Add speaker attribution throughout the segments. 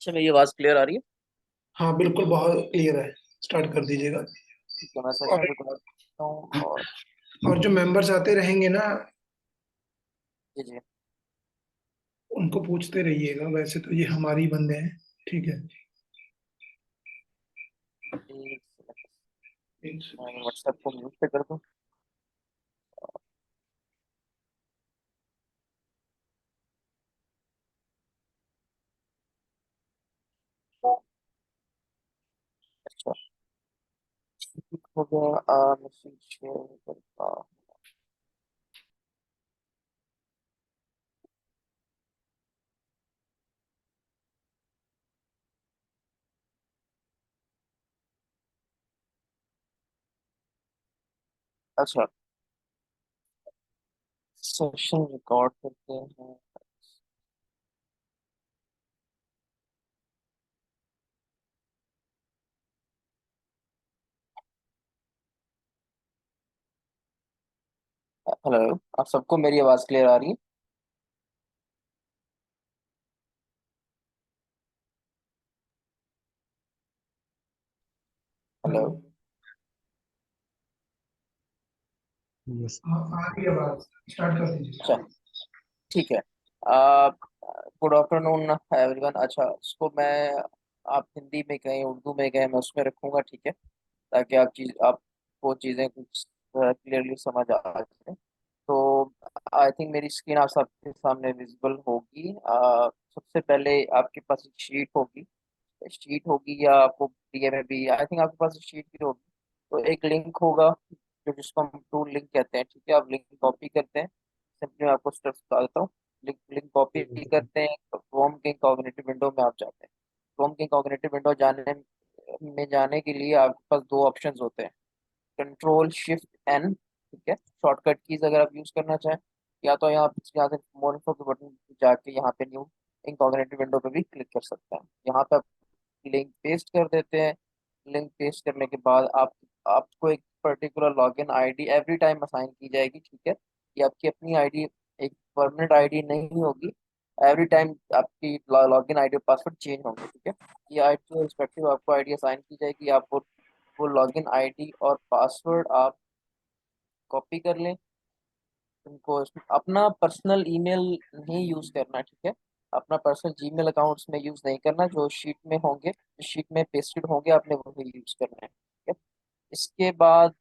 Speaker 1: अच्छा, मेरी आवाज़ क्लियर आ रही है?
Speaker 2: हाँ बिल्कुल, बहुत क्लियर है। स्टार्ट कर दीजिएगा।
Speaker 1: ठीक है, मैं
Speaker 2: और
Speaker 1: सेशन रिकॉर्ड करता हूँ और
Speaker 2: और जो मेंबर्स आते रहेंगे ना,
Speaker 1: जी जी।
Speaker 2: उनको पूछते रहिएगा। वैसे तो ये हमारी बंदे हैं। ठीक है।
Speaker 1: एक सेकंड,
Speaker 2: एक
Speaker 1: मैं
Speaker 2: सेकंड।
Speaker 1: व्हाट्सएप को म्यूट पे कर दूँ। अच्छा, ठीक हो गया। मैसेज शेयर करता हूँ। अच्छा, सेशन रिकॉर्ड करते हैं। हेलो, आप सबको मेरी आवाज़ क्लियर आ रही है?
Speaker 2: हेलो।
Speaker 1: हेलो।
Speaker 2: यस, हाँ आ रही है आवाज। स्टार्ट कर
Speaker 1: अच्छा,
Speaker 2: दीजिए।
Speaker 1: ठीक है। Good afternoon everyone. अच्छा, इसको मैं, आप हिंदी में कहें उर्दू में कहें, मैं उसमें रखूंगा, ठीक है, ताकि आप वो चीज़ें कुछ क्लियरली समझ आ जाए। तो आई थिंक मेरी स्क्रीन आप सबके सामने विजिबल होगी। सबसे पहले आपके पास एक शीट होगी या आपको पीडीएफ में भी, आई थिंक आपके पास शीट भी होगी। तो एक लिंक होगा जो जिसको हम टूल लिंक कहते हैं, ठीक है। आप लिंक कॉपी करते हैं। सिंपली मैं आपको स्टेप्स बता देता हूँ। लिंक लिंक कॉपी करते हैं, क्रोम के कॉग्निटिव विंडो में आप जाते हैं। क्रोम के कॉग्निटिव विंडो जाने के लिए आपके पास दो ऑप्शंस होते हैं, कंट्रोल शिफ्ट एन, ठीक है। शॉर्टकट कीज अगर आप यूज करना चाहें, या तो यहाँ से मोर इन्फो के बटन पे जाके यहाँ पे न्यू इनकॉग्निटिव विंडो पे भी क्लिक कर सकते हैं। यहाँ पे आप लिंक पेस्ट कर देते हैं। लिंक पेस्ट करने के बाद आपको एक particular login ID every time assign की जाएगी, ठीक है। ये आपकी अपनी आईडी एक परमानेंट आईडी नहीं होगी। एवरी टाइम आपकी लॉगिन आईडी और पासवर्ड चेंज होंगे, ठीक है। ये आईडी के रिस्पेक्टिव आपको आईडी असाइन की जाएगी। आप वो लॉगिन आईडी और पासवर्ड आप कॉपी कर लें। उनको अपना पर्सनल ईमेल नहीं यूज करना, ठीक है। अपना पर्सनल जीमेल अकाउंट्स में यूज नहीं करना। जो शीट में होंगे, शीट में पेस्टेड होंगे, आपने वही यूज करना है, ठीक है। इसके बाद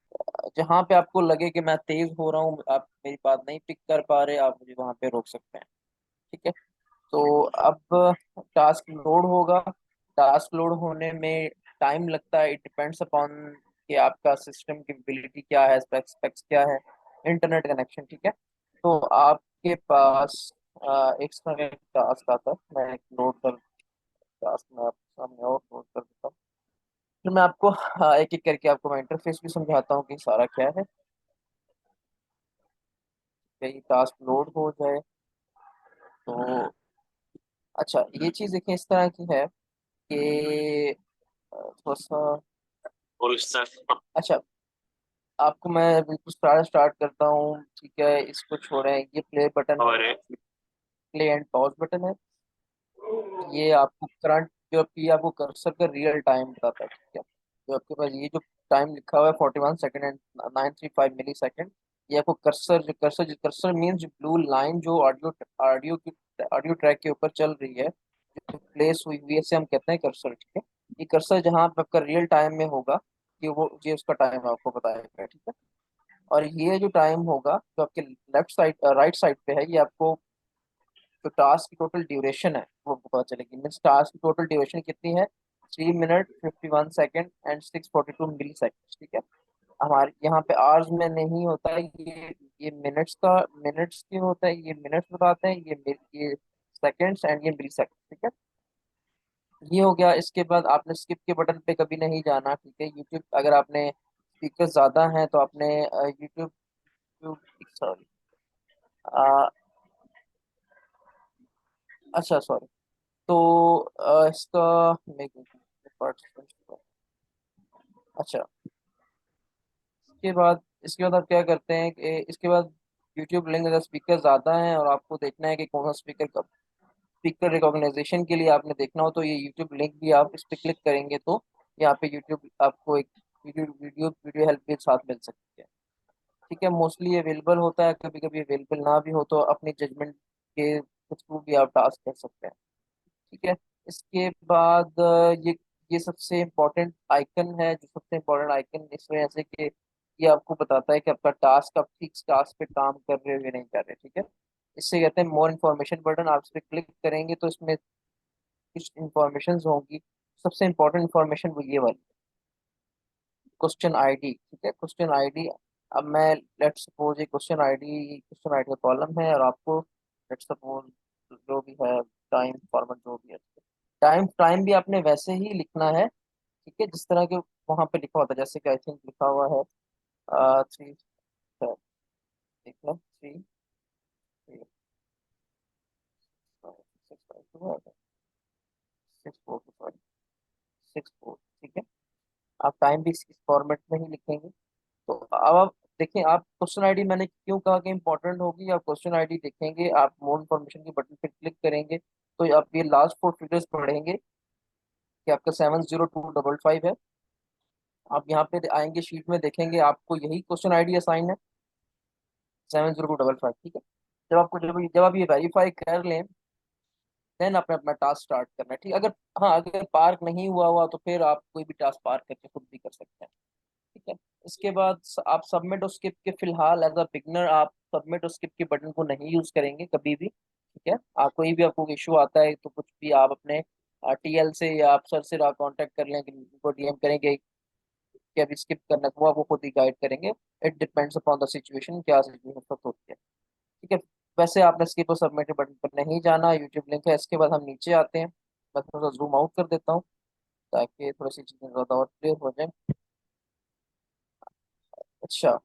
Speaker 1: जहाँ पे आपको लगे कि मैं तेज हो रहा हूँ, आप मेरी बात नहीं पिक कर पा रहे, आप मुझे वहां पे रोक सकते हैं, ठीक है। तो अब टास्क लोड होगा। टास्क लोड होने में टाइम लगता है, इट डिपेंड्स अपॉन कि आपका सिस्टम की एबिलिटी क्या है, स्पेक्स क्या है, इंटरनेट कनेक्शन, ठीक है। तो आपके पास एक समय टास्क आता है। मैं एक नोट कर टास्क में आपके सामने और नोट कर देता हूँ। फिर मैं आपको एक एक करके आपको मैं इंटरफेस भी समझाता हूँ कि सारा क्या है। कहीं टास्क लोड हो जाए तो अच्छा, ये चीज़ देखिए इस तरह की है कि थोड़ा सा अच्छा, आपको मैं बिल्कुल स्टार्ट करता हूँ, ठीक है। इसको छोड़ें, ये प्ले बटन है, प्ले एंड पॉज बटन है। ये आपको करंट, जो आपकी आपको कर्सर का रियल टाइम बताता है, ठीक है। जो आपके पास ये जो टाइम लिखा हुआ है 41 सेकेंड एंड 935 मिली सेकेंड, ये आपको कर्सर मीन्स जो ब्लू लाइन जो ऑडियो ट्रैक के ऊपर चल रही है, जो प्लेस हुई हुई है, इसे हम कहते हैं कर्सर, ठीक है। ये कर्सर जहाँ पे आपका रियल टाइम में होगा, कि वो ये उसका टाइम आपको बताएगा, ठीक है। और ये जो टाइम होगा जो आपके लेफ्ट साइड राइट साइड पे है, ये आपको जो टास्क की टोटल ड्यूरेशन है वो आपको पता चलेगी। मीन्स टास्क की टोटल ड्यूरेशन कितनी है, 3 minute 51 second and 642 millisecond, ठीक है। हमारे यहाँ पे आवर्स में नहीं होता है, ये मिनट्स के होता है। ये मिनट्स बताते हैं, ये सेकेंड्स एंड ये मिली सेकेंड, ठीक है। ये हो गया। इसके बाद आपने स्किप के बटन पे कभी नहीं जाना, ठीक है। यूट्यूब अगर आपने स्पीकर ज्यादा हैं तो आपने यूट्यूब, सॉरी, अच्छा सॉरी, तो इसका participants- अच्छा, इसके बाद आप क्या करते हैं कि इसके बाद यूट्यूब लिंक, अगर स्पीकर ज़्यादा है और आपको देखना है कि कौन सा स्पीकर कब स्पीकर रिकॉग्नाइजेशन के लिए आपने देखना हो तो ये यूट्यूब लिंक भी आप इस पे क्लिक करेंगे तो यहाँ पे यूट्यूब आपको एक वीडियो वीडियो वीडियो हेल्प के साथ मिल सकती है। ठीक है, मोस्टली अवेलेबल होता है, कभी कभी अवेलेबल ना भी हो तो अपनी जजमेंट के थ्रू भी आप टास्क कर सकते हैं। ठीक है, इसके बाद ये सबसे इम्पोर्टेंट आइकन है, जो सबसे इम्पोर्टेंट आइकन इस वजह से कि ये आपको बताता है कि आपका टास्क, आप ठीक टास्क पे काम कर रहे हो या नहीं कर रहे। ठीक है, इससे कहते हैं मोर इन्फॉर्मेशन बटन, आप इस पे क्लिक करेंगे तो इसमें कुछ इंफॉर्मेशन होंगी। सबसे इम्पोर्टेंट इन्फॉर्मेशन वो ये वाली, क्वेश्चन आईडी। ठीक है, क्वेश्चन आईडी। अब मैं, लेट्स सपोज ये क्वेश्चन आईडी का कॉलम है और आपको लेट्स सपोज जो भी है टाइम फॉर्मेट जो भी है, टाइम टाइम भी आपने वैसे ही लिखना है। ठीक है, जिस तरह के वहां पे लिखा होता है, जैसे कि आई थिंक लिखा हुआ है 3, देख लो 3 6 4, 6 4। ठीक है, आप टाइम भी इस फॉर्मेट में ही लिखेंगे। तो अब आप देखिए, आप क्वेश्चन आईडी, मैंने क्यों कहा कि इंपॉर्टेंट होगी, आप क्वेश्चन आईडी देखेंगे, आप मोर इन्फॉर्मेशन के बटन पे क्लिक करेंगे तो आप ये लास्ट 4 फिगर्स पढ़ेंगे कि आपका 70255 है। आप यहाँ पे आएंगे, शीट में देखेंगे आपको यही क्वेश्चन आईडी असाइन है, 70255। ठीक है, जब आप ये वेरीफाई कर लें, देन आपने अपना टास्क स्टार्ट करना है। ठीक है, अगर, हाँ, अगर पार्क नहीं हुआ हुआ तो फिर आप कोई भी टास्क पार्क करके खुद भी कर सकते हैं। ठीक है, इसके बाद आप सबमिट और स्किप के, फिलहाल एज अ बिगनर आप सबमिट और स्किप के बटन को नहीं यूज करेंगे कभी भी। ठीक है, आप कोई भी आपको इशू आता है तो कुछ भी आप अपने टीएल से या आप सर से कांटेक्ट कर लें, कि उनको डीएम करेंगे कि अभी स्किप करना है, तो वो आपको खुद ही गाइड करेंगे। It depends upon the situation, क्या सिचुएशन होती है। ठीक है, वैसे आपने स्किप और सबमिट के बटन पर नहीं जाना, यूट्यूब लिंक है। इसके बाद हम नीचे आते हैं, मैं थोड़ा सा जूम आउट कर देता हूँ ताकि थोड़ी सी चीजें ज्यादा और क्लियर हो जाए। अच्छा,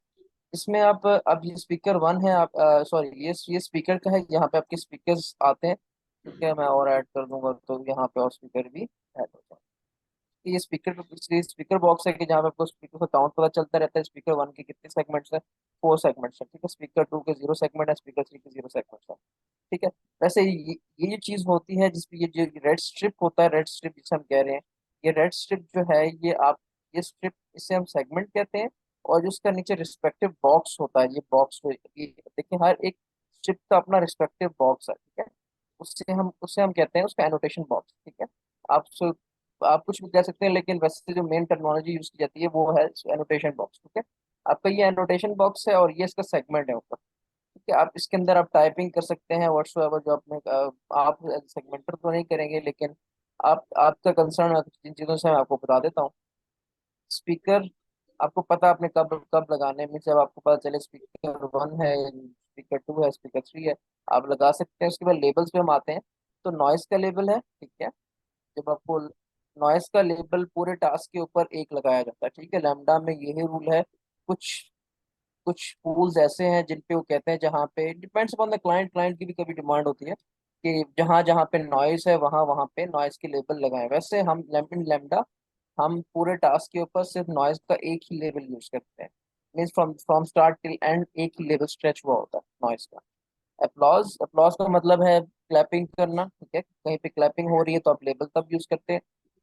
Speaker 1: इसमें आप, अब ये स्पीकर 1 है, आप सॉरी, ये स्पीकर का है, यहाँ पे आपके स्पीकर्स आते हैं। ठीक है, मैं और ऐड कर दूंगा तो यहाँ पे और स्पीकर भी ऐड हो जाए। ये स्पीकर बॉक्स है कि जहाँ पे आपको स्पीकर का काउंट पता चलता रहता है, स्पीकर 1 के कितने सेगमेंट्स है, 4 सेगमेंट्स है। ठीक है, स्पीकर 2 के 0 सेगमेंट है, स्पीकर 3 के 0 सेगमेंट्स है। ठीक है, वैसे ये जो चीज होती है जिसपे ये जो रेड स्ट्रिप होता है, रेड स्ट्रिप जिसे हम कह रहे हैं, ये रेड स्ट्रिप जो है, ये स्ट्रिप, इसे हम सेगमेंट कहते हैं। और जो उसका नीचे रिस्पेक्टिव बॉक्स होता है, ये बॉक्स, ये देखिए, हर एक स्ट्रिप का अपना रिस्पेक्टिव बॉक्स है। ठीक है, उससे हम कहते हैं उसका एनोटेशन बॉक्स। ठीक है, आप आप कुछ भी कह सकते हैं, लेकिन वैसे जो मेन टेक्नोलॉजी यूज की जाती है वो है एनोटेशन बॉक्स। ठीक है, आपका ये एनोटेशन बॉक्स है और ये इसका सेगमेंट है ऊपर। ठीक है, आप इसके अंदर आप टाइपिंग कर सकते हैं व्हाट्सएवर, जो अपने आप सेगमेंटर तो नहीं करेंगे, लेकिन आप, आपका कंसर्न जिन चीज़ों से मैं आपको बता देता हूँ। स्पीकर, आपको पता आपने कब कब लगाने में, जब आपको पता चले स्पीकर 1 है, स्पीकर 2 है, स्पीकर 3 है, आप लगा सकते हैं। उसके बाद लेबल्स पे हम आते हैं, तो नॉइस का लेबल है। ठीक है, जब आपको नॉइस का लेबल पूरे टास्क के ऊपर एक लगाया जाता है। ठीक है, लैम्डा में यही रूल है। कुछ कुछ टूल्स ऐसे हैं जिन पे वो कहते हैं, जहाँ पे depends upon the client, client की भी कभी डिमांड होती है कि जहाँ जहाँ पे नॉइस है वहाँ वहाँ पे नॉइस के लेबल लगाएं। वैसे हम लैम्डा हम पूरे टास्क के ऊपर सिर्फ नॉइस का एक ही लेबल यूज करते हैं। Means from from start till and एक ही लेबल स्ट्रेच हुआ होता है नॉइस का। अप्लॉज, अप्लॉज का मतलब है क्लैपिंग करना। ठीक है, कहीं पे क्लैपिंग हो रही है तो आप लेबल तब यूज करते हैं।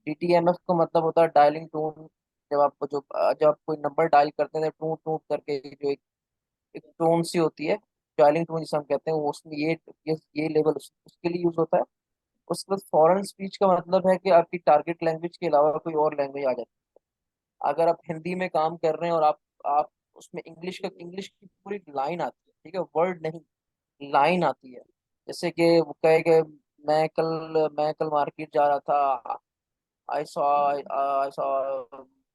Speaker 1: डीटीएमएफ का मतलब होता है डायलिंग टोन। जब आप कोई नंबर डायल करते हैं टूट टूट करके जो एक टोन सी होती है, डायलिंग टोन जिसे हम कहते हैं, वो उसमें ये लेवल उसके लिए यूज होता है। उसके बाद फॉरेन स्पीच का मतलब है कि आपकी टारगेट लैंग्वेज के अलावा कोई और लैंग्वेज आ जाती है। अगर आप हिंदी में काम कर रहे हैं और आप उसमें इंग्लिश की पूरी लाइन आती है। ठीक है, वर्ड नहीं, लाइन आती है। जैसे कि वो कहे कि मैं कल मार्केट जा रहा था, I saw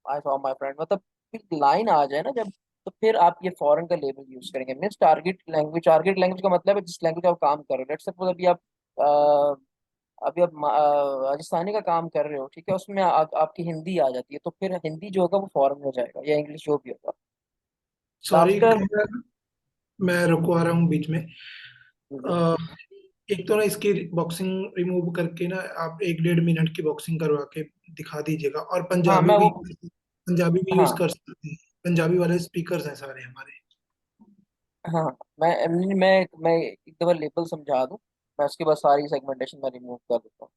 Speaker 1: I saw my friend, मतलब फिर लाइन आ जाए ना जब, तो फिर आप ये फॉरेन का लेबल यूज करेंगे। मीन्स टारगेट लैंग्वेज का मतलब है जिस लैंग्वेज आप काम कर रहे हो। लेट्स सपोज अभी आप राजस्थानी का काम कर रहे हो। ठीक है, उसमें आपकी हिंदी आ जाती है, तो फिर हिंदी जो होगा वो फॉरेन हो जाएगा, या इंग्लिश जो भी होगा।
Speaker 2: सॉरी,
Speaker 1: लाफ्टर,
Speaker 2: मैं रुकवा रहा हूँ बीच में। अ, एक तो ना इसकी बॉक्सिंग रिमूव करके ना आप 1-1.5 मिनट की बॉक्सिंग करवा के दिखा दीजिएगा। और
Speaker 1: हाँ मैं वो,
Speaker 2: पंजाबी भी यूज
Speaker 1: हाँ
Speaker 2: कर सकते हैं। पंजाबी वाले स्पीकर्स हैं सारे हमारे।
Speaker 1: हाँ, मैं एक दफा लेबल समझा दूं। मैं उसके बाद सारी सेगमेंटेशन में रिमूव कर देता हूँ।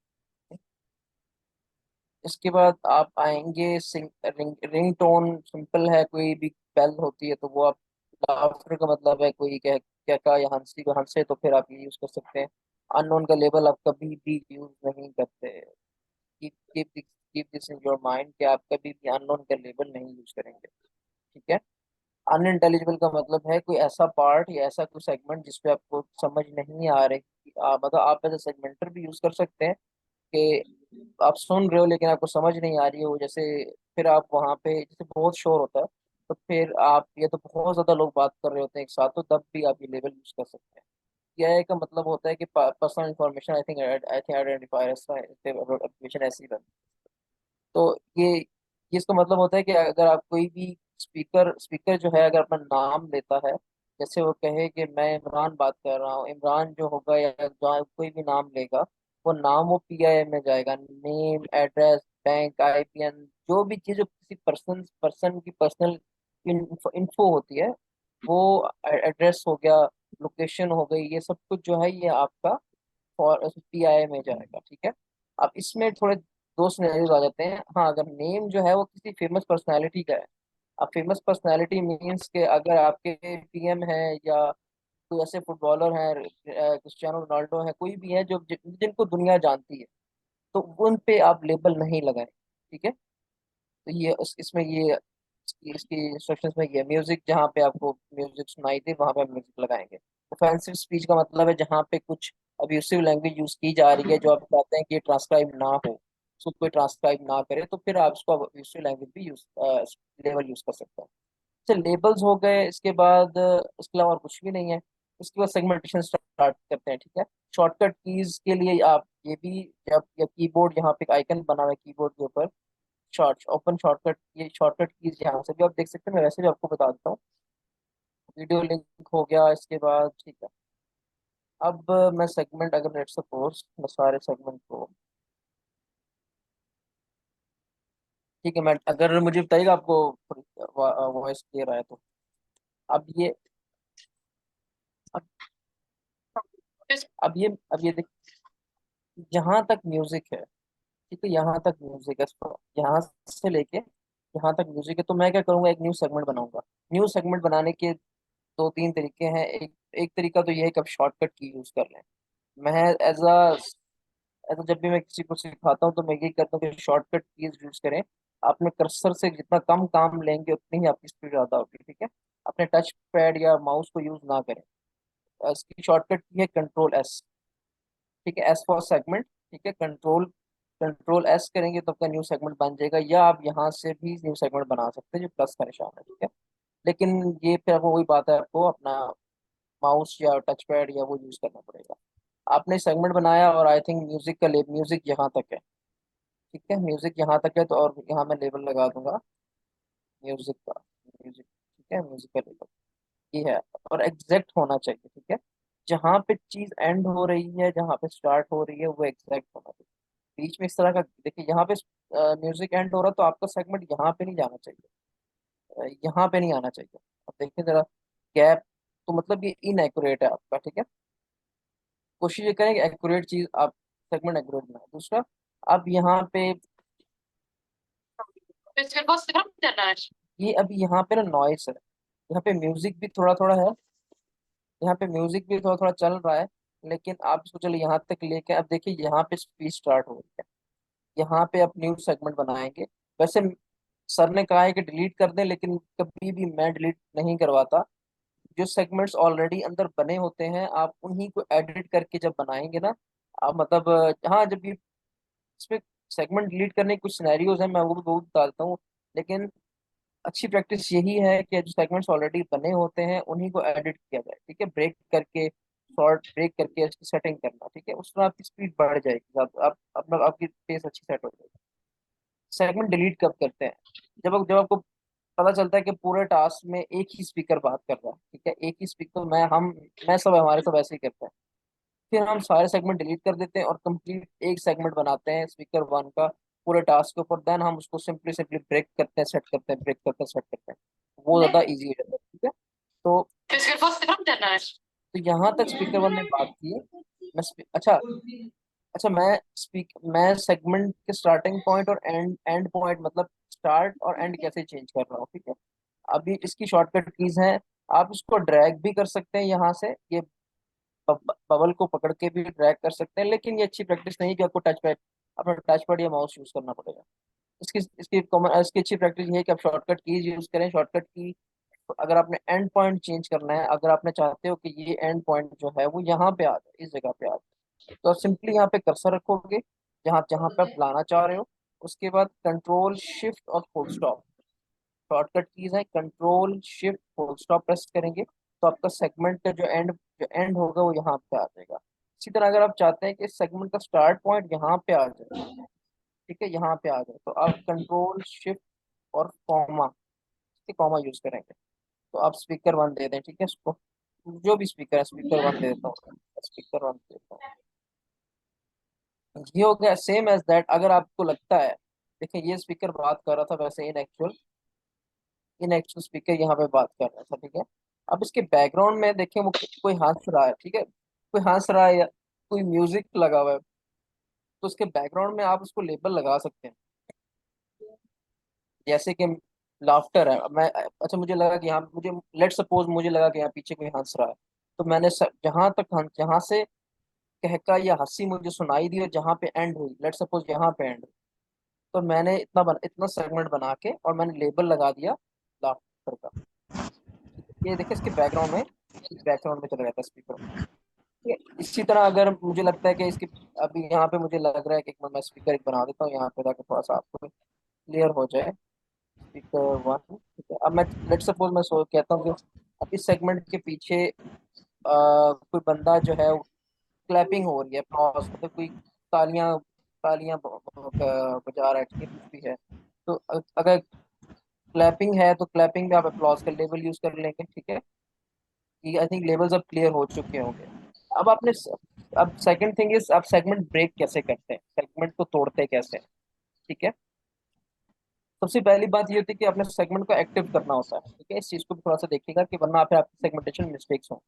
Speaker 1: इसके बाद आप आएंगे रिंग टोन। सिंपल है, कोई भी बेल होती है तो वो आप, लाफ्टर का मतलब है कोई कह क्या कहा या हंसी को हंसे, तो फिर आप ये यूज कर सकते हैं। अननोन का लेबल आप कभी भी यूज नहीं करते। Keep keep keep this in your mind कि आप कभी भी अननोन का लेबल नहीं यूज करेंगे, ठीक है। अनइंटेलिजिबल का मतलब है कोई ऐसा पार्ट या ऐसा कोई सेगमेंट जिसपे आपको समझ नहीं आ रही। मतलब आप एज ए सेगमेंटर भी यूज कर सकते हैं कि आप सुन रहे हो लेकिन आपको समझ नहीं आ रही हो, जैसे फिर आप वहां पे जैसे बहुत शोर होता है, तो फिर आप ये तो बहुत ज्यादा लोग बात कर रहे होते हैं एक साथ, तो तब भी आप ये लेवल यूज कर सकते हैं। यह का मतलब होता है कि personal information I think identifier application ऐसी बन। तो ये इसका मतलब होता है कि अगर आप कोई भी स्पीकर स्पीकर जो है अगर अपना नाम लेता है, जैसे वो कहे कि मैं इमरान बात कर रहा हूँ, इमरान जो होगा या जहाँ कोई भी नाम लेगा, वो नाम वो पीआईए में जाएगा। नेम, एड्रेस, बैंक, आईपीएन, जो भी चीज़ जो किसी पर्सन की पर्सनल इन्फो होती है, वो एड्रेस हो गया, लोकेशन हो गई, ये सब कुछ जो है ये आपका और पीआई में जाएगा, ठीक है। अब इसमें थोड़े दो सिनेरियोज आ जाते हैं। हाँ, अगर नेम जो है वो किसी फेमस पर्सनालिटी का है। अब फेमस पर्सनालिटी मीन्स के अगर आपके पीएम है या कोई ऐसे फुटबॉलर हैं, क्रिस्टियानो रोनाल्डो है, कोई भी है जो जिनको दुनिया जानती है, तो उन पे आप लेबल नहीं लगाएं, ठीक है। तो ये इसमें ये इसकी इंस्ट्रक्शंस में ये म्यूजिक, जहाँ पे आपको म्यूजिक सुनाई दे वहां पे आप म्यूजिक लगाएंगे। ऑफेंसिव स्पीच का मतलब है जहाँ पे कुछ अब्यूसिव लैंग्वेज यूज की जा रही है जो आप चाहते हैं कि ये ट्रांसक्राइब ना हो, उसको कोई ट्रांसक्राइब ना करे, तो फिर आप उसको अब्यूसिव लैंग्वेज भी यूज लेवल यूज कर सकते हैं। अच्छा, लेबल्स हो गए। इसके बाद इसके अलावा और कुछ भी नहीं है। इसके बाद सेगमेंटेशन स्टार्ट करते हैं, ठीक है। शॉर्टकट कीज के लिए आप ये भी, जब या कीबोर्ड यहाँ पे एक आइकन बना हुआ है कीबोर्ड के ऊपर, ओपन शॉर्टकट, ये शॉर्टकट कीज यहाँ से भी आप देख सकते हैं। मैं वैसे भी आपको बता देता हूँ। वीडियो लिंक हो गया इसके बाद, ठीक है। अब मैं सेगमेंट, अगर लेट्स सपोज मैं सारे सेगमेंट को, ठीक है, मैं अगर मुझे बताइएगा आपको वॉइस क्लियर आया तो। अब ये अब, अब ये देख, जहां तक म्यूजिक है, ठीक है, यहाँ तक म्यूजिक है, तो यहाँ से लेके यहाँ तक म्यूजिक है, तो मैं क्या करूंगा, एक न्यू सेगमेंट बनाऊंगा। न्यू सेगमेंट बनाने के दो तीन तरीके हैं। एक एक तरीका तो ये है कि आप शॉर्टकट की यूज कर लें। मैं एज अ जब भी मैं किसी को सिखाता हूँ तो मैं यही करता हूँ कि शॉर्टकट कीज यूज करें। अपने कर्सर से जितना कम काम लेंगे उतनी ही आपकी स्पीड ज्यादा होगी, ठीक है। अपने टच पैड या माउस को यूज ना करें। इसकी शॉर्टकट की है कंट्रोल एस, ठीक है, एस फॉर सेगमेंट, ठीक है। कंट्रोल कंट्रोल एस करेंगे तो आपका न्यू सेगमेंट बन जाएगा, या आप यहाँ से भी न्यू सेगमेंट बना सकते हैं जो प्लस का निशान है, ठीक है। लेकिन ये फिर आपको वही बात है, आपको अपना माउस या टच पैड या वो यूज करना पड़ेगा। आपने सेगमेंट बनाया और आई थिंक म्यूजिक का म्यूजिक यहाँ तक है, ठीक है। म्यूजिक यहाँ तक है तो, और यहाँ मैं लेबल लगा दूंगा म्यूजिक का, म्यूजिक, ठीक है, म्यूजिक का लेबल ये है। और एग्जैक्ट होना चाहिए, ठीक है। जहाँ पे चीज एंड हो रही है, जहाँ पे स्टार्ट हो रही है, वो एग्जैक्ट होना चाहिए। बीच में इस तरह का देखिए, यहाँ पे म्यूजिक एंड हो रहा है तो आपका सेगमेंट यहाँ पे नहीं जाना चाहिए, यहाँ पे नहीं आना चाहिए। अब देखिए जरा, गैप, तो मतलब ये इनएक्यूरेट है आपका, ठीक है। कोशिश ये करें कि एक्यूरेट चीज आप, सेगमेंट एक्यूरेट बनाए। दूसरा, अब यहाँ पे ये अभी यहाँ पे ना नॉइस है, यहाँ पे म्यूजिक भी थोड़ा थोड़ा है, यहाँ पे म्यूजिक भी थोड़ा थोड़ा चल रहा है, लेकिन आप इसको चलो यहाँ तक लेके, अब देखिए यहाँ पे स्पीच स्टार्ट हो रही है। यहाँ पे आप न्यू सेगमेंट बनाएंगे। वैसे सर ने कहा है कि डिलीट कर दें, लेकिन कभी भी मैं डिलीट नहीं करवाता। जो सेगमेंट्स ऑलरेडी अंदर बने होते हैं आप उन्हीं को एडिट करके जब बनाएंगे ना, आप मतलब हाँ, जब भी इसमें सेगमेंट डिलीट करने के कुछ सिनेरियोज हैं, मैं वो भी बता देता हूँ। लेकिन अच्छी प्रैक्टिस यही है कि जो सेगमेंट्स ऑलरेडी बने होते हैं उन्हीं को एडिट किया जाए, ठीक है। ब्रेक करके, शॉर्ट ब्रेक करके इसकी सेटिंग करना, ठीक है। उसमें आपकी स्पीड बढ़ जाएगी, आप अपना आपकी पेस अच्छी सेट हो जाएगी। सेगमेंट डिलीट कब करते हैं, जब आपको पता चलता है कि पूरे टास्क में एक ही स्पीकर बात कर रहा है, ठीक है, एक ही स्पीकर, मैं सब हमारे सब ऐसे ही करते हैं। फिर हम सारे सेगमेंट डिलीट कर देते हैं और कंप्लीट एक सेगमेंट बनाते हैं स्पीकर वन का पूरे टास्क के ऊपर। देन हम उसको सिंपली सिंपली ब्रेक करते हैं, सेट करते हैं, ब्रेक करते हैं, सेट करते हैं। वो ज्यादा इजी हो जाता है, ठीक है। तो यहाँ तक स्पीकर वन ने बात की है। अच्छा, अच्छा, मैं सेगमेंट के स्टार्टिंग पॉइंट और एंड एंड पॉइंट, मतलब स्टार्ट और एंड कैसे चेंज कर रहा हूँ, ठीक है। अभी इसकी शॉर्टकट कीज हैं। आप इसको ड्रैग भी कर सकते हैं यहाँ से, ये बबल को पकड़ के भी ड्रैग कर सकते हैं, लेकिन ये अच्छी प्रैक्टिस नहीं कि आपको टच पैड, अपना टच पैड या माउस यूज करना पड़ेगा। इसकी इसकी कॉमन इसकी अच्छी प्रैक्टिस ये है कि आप शॉर्टकट कीज यूज करें। शॉर्टकट की, अगर आपने एंड पॉइंट चेंज करना है, अगर आपने चाहते हो कि ये एंड पॉइंट जो है वो यहाँ पे आ जाए, इस जगह पे आ जाए, तो आप सिंपली यहाँ पे कर्सर रखोगे जहाँ जहाँ पे आप लाना चाह रहे हो। उसके बाद कंट्रोल शिफ्ट और फुल स्टॉप, शॉर्टकट कीज है, control shift full stop press करेंगे तो आपका सेगमेंट का जो एंड होगा वो यहाँ पे आ जाएगा। इसी तरह अगर आप चाहते हैं कि सेगमेंट का स्टार्ट पॉइंट यहाँ पे आ जाए, ठीक है, यहाँ पे आ जाए, तो आप कंट्रोल शिफ्ट और कॉमा, कॉमा यूज करेंगे। तो आप स्पीकर वन दे दें, ठीक है, इसको जो भी स्पीकर है स्पीकर वन दे देता हूँ, स्पीकर वन दे देता हूँ। ये हो गया सेम एज दैट। अगर आपको लगता है, देखिए ये स्पीकर बात कर रहा था वैसे, इन एक्चुअल स्पीकर यहाँ पे बात कर रहा था, ठीक है। अब इसके बैकग्राउंड में देखें, वो कोई हंस रहा है, ठीक है, कोई हंस रहा है या कोई म्यूजिक लगा हुआ है, तो उसके बैकग्राउंड में आप उसको लेबल लगा सकते हैं, जैसे कि लाफ्टर है। मैं, अच्छा, मुझे लगा कि यहाँ मुझे, लेट सपोज मुझे लगा कि यहाँ पीछे कोई हंस रहा है, तो मैंने जहां तक जहां से कहका या हंसी मुझे सुनाई दी और जहां पे एंड हुई, लेट सपोज यहाँ पे एंड, तो मैंने इतना सेगमेंट बना के और मैंने लेबल लगा दिया लाफ्टर का। ये देखिए इसके बैकग्राउंड में, बैकग्राउंड में चला जाता है स्पीकर। ठीक है, इसी तरह अगर मुझे लगता है कि इसकी, अभी यहाँ पे मुझे लग रहा है कि मैं स्पीकर एक बना देता हूँ यहाँ पे ताकि थोड़ा सा आपको क्लियर हो जाए। स्पीकर वन, ठीक है। अब मैं, लेट सपोज मैं कहता हूँ कि अब इस सेगमेंट के पीछे कोई बंदा जो है क्लैपिंग हो रही है, अप्लॉज, मतलब कोई तालियां तालियां बजा रहा है, ठीक है, कुछ भी है। तो अगर क्लैपिंग है तो क्लैपिंग में आप अप्लॉज का लेवल यूज कर लेंगे, ठीक है। कि आई थिंक लेवल्स अब क्लियर हो चुके होंगे। अब आपने अब सेकंड थिंग इज, आप सेगमेंट ब्रेक कैसे करते हैं, सेगमेंट को तोड़ते कैसे हैं, ठीक है। सबसे पहली बात ये होती है कि आपने सेगमेंट को एक्टिव करना होता है, ठीक है। इस चीज को भी थोड़ा सा देखिएगा कि वरना फिर आपकी सेगमेंटेशन मिस्टेक्स हो,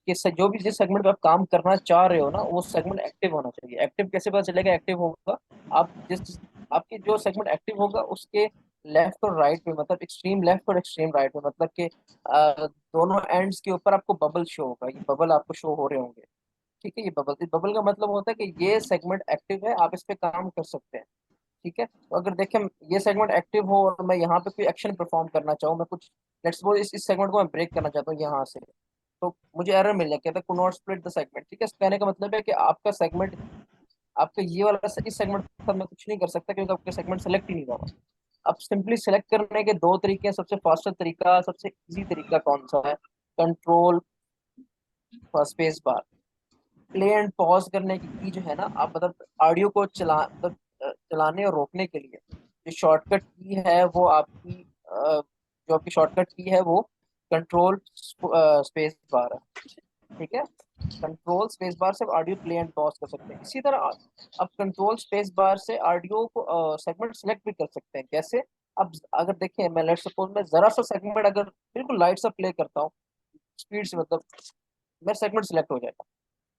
Speaker 1: कि जो भी जिस सेगमेंट पे आप काम करना चाह रहे हो ना, वो सेगमेंट एक्टिव होना चाहिए। एक्टिव कैसे पता चलेगा एक्टिव होगा? आप जिस आपकी जो सेगमेंट एक्टिव होगा उसके लेफ्ट और राइट में, मतलब एक्सट्रीम लेफ्ट और एक्सट्रीम राइट में, मतलब कि दोनों एंड्स के ऊपर आपको बबल शो होगा, ये बबल आपको शो हो रहे होंगे, ठीक है। ये बबल, इस बबल का मतलब होता है कि ये सेगमेंट एक्टिव है, आप इस पे काम कर सकते हैं, ठीक है। तो अगर देखें ये सेगमेंट एक्टिव हो और मैं यहाँ पे कोई एक्शन परफॉर्म करना चाहूँ, मैं कुछ, लेट्स सपोज इस सेगमेंट को मैं ब्रेक करना चाहता हूँ यहाँ से, तो मुझे एरर मिल जाए, कहता है could not split the segment, ठीक है। कहने का मतलब है कि आपका सेगमेंट, आपका ये वाला इस सेगमेंट का मैं कुछ नहीं कर सकता क्योंकि आपका सेगमेंट सेलेक्ट ही नहीं हुआ। अब सिंपली सेलेक्ट करने के दो तरीके हैं। सबसे फास्टर तरीका, सबसे इजी तरीका कौन सा है? Control space bar. Play and pause करने की जो है ना, आप मतलब ऑडियो को मतलब चलाने और रोकने के लिए जो शॉर्टकट की है वो आपकी, जो आपकी शॉर्टकट की है वो कंट्रोल स्पेस बार है, ठीक है। कंट्रोल स्पेस बार से ऑडियो प्ले एंड पॉज कर सकते हैं। इसी तरह आप कंट्रोल स्पेस बार से ऑडियो को सेगमेंट सेलेक्ट भी कर सकते हैं। कैसे? अब अगर देखें, मैं लेट सपोज मैं जरा सा सेगमेंट अगर बिल्कुल लाइट सा प्ले करता हूँ स्पीड से, मतलब मेरा सेगमेंट सेलेक्ट हो जाएगा।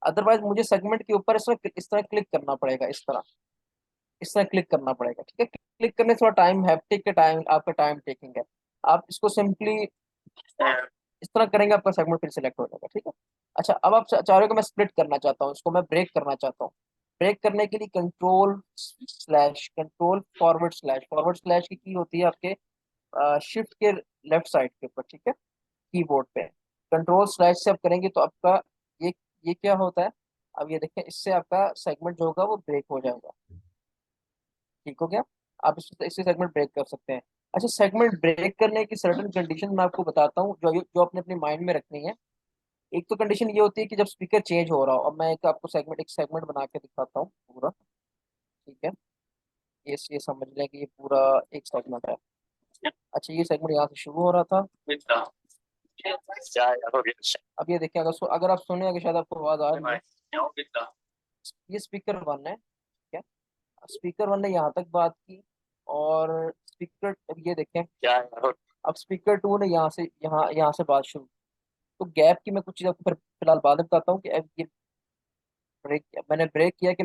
Speaker 1: अदरवाइज मुझे सेगमेंट के ऊपर इस तरह क्लिक करना पड़ेगा, इस तरह क्लिक करना पड़ेगा, ठीक है। क्लिक करने से थोड़ा टाइम हैप्टिक के टाइम, आपका टाइम टेकिंग है। आप इसको सिंपली इस तरह करेंगे, आपका सेगमेंट फिर सिलेक्ट हो जाएगा, ठीक है। अच्छा, अब आप चाह रहे हो कि मैं स्प्लिट करना चाहता हूँ, इसको मैं ब्रेक करना चाहता हूँ। ब्रेक करने के लिए control slash, control forward slash की होती है आपके शिफ्ट के लेफ्ट साइड के ऊपर, ठीक है, कीबोर्ड पे। कंट्रोल स्लैश से आप करेंगे तो आपका ये ये क्या होता है? अब ये देखें, इससे आपका सेगमेंट जो होगा वो ब्रेक हो जाएगा, ठीक हो गया। आप इसी सेगमेंट ब्रेक कर सकते हैं। अच्छा, सेगमेंट ब्रेक करने की सर्टेन कंडीशन मैं आपको बताता हूँ जो जो अपने अपने माइंड में रखनी है। एक तो कंडीशन ये होती है कि जब स्पीकर चेंज हो रहा हो। अब मैं आपको एक सेगमेंट बना के दिखाता हूँ पूरा, ठीक है। ये समझ लें कि ये पूरा एक सेगमेंट है। अच्छा, ये सेगमेंट यहाँ से शुरू हो रहा था। अब ये देखिए, अगर आप सुने, अगर शायद आपको आवाज आ रही है, ये स्पीकर वन है, ठीक है। स्पीकर वन ने यहाँ तक बात की, और स्पीकर, अब ये देखें, अब स्पीकर टू ने यहाँ यहाँ से बात शुरू। तो गैप की मैं कुछ चीज़ आपको फिर फिलहाल बाद में बताता हूँ कि अब ये ब्रेक किया, मैंने ब्रेक किया कि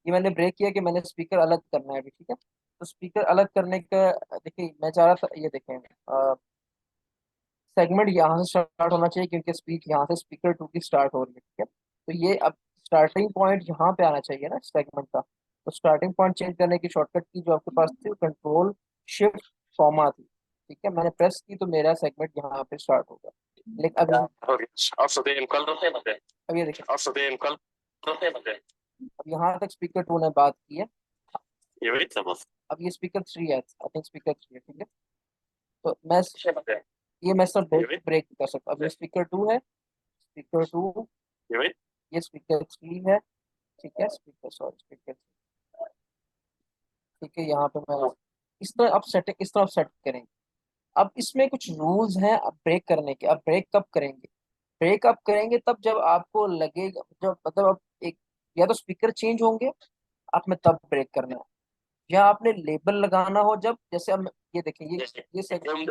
Speaker 1: ये मैंने ब्रेक किया कि मैंने स्पीकर अलग करना है अभी, ठीक है। तो स्पीकर अलग करने का, देखिए मैं चाह रहा था, ये देखें, सेगमेंट यहाँ से स्टार्ट होना चाहिए क्योंकि स्पीच यहाँ से स्पीकर टू की स्टार्ट हो रही है, ठीक है। तो ये अब स्टार्टिंग पॉइंट यहाँ पे आना चाहिए ना सेगमेंट का। तो स्टार्टिंग पॉइंट चेंज करने की शॉर्टकट की जो आपके पास थी, कंट्रोल शिफ्ट कॉमा थी, ठीक है। मैंने प्रेस की तो मेरा सेगमेंट यहाँ पे स्टार्ट होगा। लेकिन अब ये देखिए, अब यहाँ तक स्पीकर टू ने बात की है। अब ये स्पीकर थ्री है, आई थिंक स्पीकर थ्री है, ठीक है। तो मैं ये मैं सब ब्रेक ब्रेक कर सकता हूँ। अब ये स्पीकर टू है, स्पीकर टू, ये स्पीकर थ्री है, ठीक है। स्पीकर, सॉरी, स्पीकर, ठीक है। यहाँ पे मैं इस तरह अब सेट, इस तरह सेट करेंगे। अब इसमें कुछ रूल्स हैं अब ब्रेक करने के। अब ब्रेक कब करेंगे? ब्रेक अप करेंगे तब जब आपको लगेगा, जब मतलब अब एक, या तो स्पीकर चेंज होंगे आप में, तब ब्रेक करना है, या आपने लेबल लगाना हो जब, जैसे अब ये देखें, ये सेगमेंट,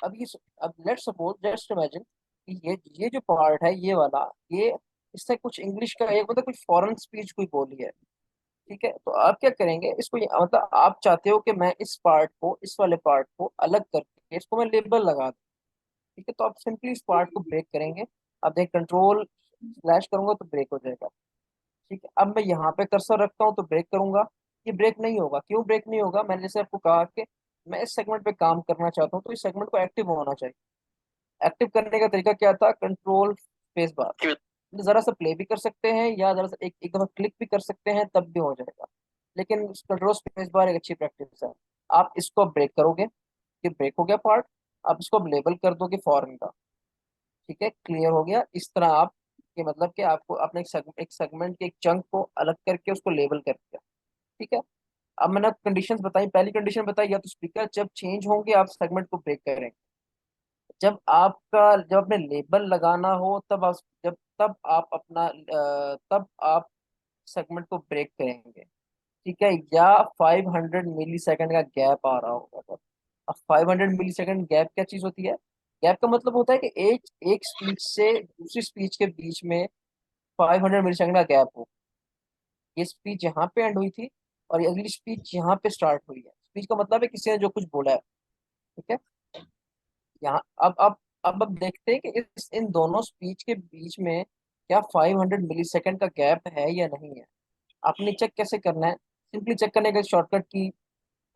Speaker 1: अब ये, अब लेट सपोज, जस्ट इमेजिन कि ये जो पार्ट है ये वाला, ये इससे कुछ इंग्लिश का एक मतलब कुछ फॉरेन स्पीच कोई बोली है, ठीक है। तो आप क्या करेंगे इसको, मतलब आप चाहते हो कि मैं इस पार्ट को, इस वाले पार्ट को अलग करके इसको मैं लेबल लगा दूं, ठीक है। तो आप सिंपली इस पार्ट को ब्रेक करेंगे। अब देख, कंट्रोल स्लैश करूंगा तो ब्रेक हो जाएगा, ठीक है। अब मैं यहाँ पे कर्सर रखता हूँ तो ब्रेक करूंगा, ये ब्रेक नहीं होगा। क्यों ब्रेक नहीं होगा? मैंने जैसे आपको कहा कि मैं इस सेगमेंट पे काम करना चाहता हूँ तो इस सेगमेंट को एक्टिव होना चाहिए। एक्टिव करने का तरीका क्या था? कंट्रोल स्पेस बार, जरा सा प्ले भी कर सकते हैं या जरा सा एक एक दफा क्लिक भी कर सकते हैं, तब भी हो जाएगा। लेकिन कंट्रोल स्पेस बार एक अच्छी प्रैक्टिस है। आप इसको ब्रेक करोगे, ये ब्रेक हो गया पार्ट। आप इसको लेबल कर दोगे फॉरन का, ठीक है, क्लियर हो गया। इस तरह आप, ये मतलब कि आपको अपने एक सेगमेंट के एक चंक को अलग करके उसको लेबल कर दिया, ठीक है। अब मैंने कंडीशंस बताई। पहली कंडीशन बताई, या तो स्पीकर जब चेंज होंगे आप सेगमेंट को ब्रेक करेंगे। जब अपने लेबल लगाना हो तब आप, जब तब आप अपना तब आप सेगमेंट को ब्रेक करेंगे, ठीक है। या 500 मिली सेकेंड का गैप आ रहा होगा तब। अब 500 मिली सेकेंड गैप क्या चीज होती है? गैप का मतलब होता है कि एक एक स्पीच से दूसरी स्पीच के बीच में 500 मिली सेकेंड का गैप हो। ये स्पीच यहाँ पे एंड हुई थी और ये अगली स्पीच यहाँ पे स्टार्ट हुई है। स्पीच का मतलब है किसी ने जो कुछ बोला है, ठीक है। यहाँ अब देखते हैं कि इस इन दोनों स्पीच के बीच में क्या 500 मिली सेकेंड का गैप है या नहीं है। आपने चेक कैसे करना है? सिंपली चेक करने का शॉर्टकट की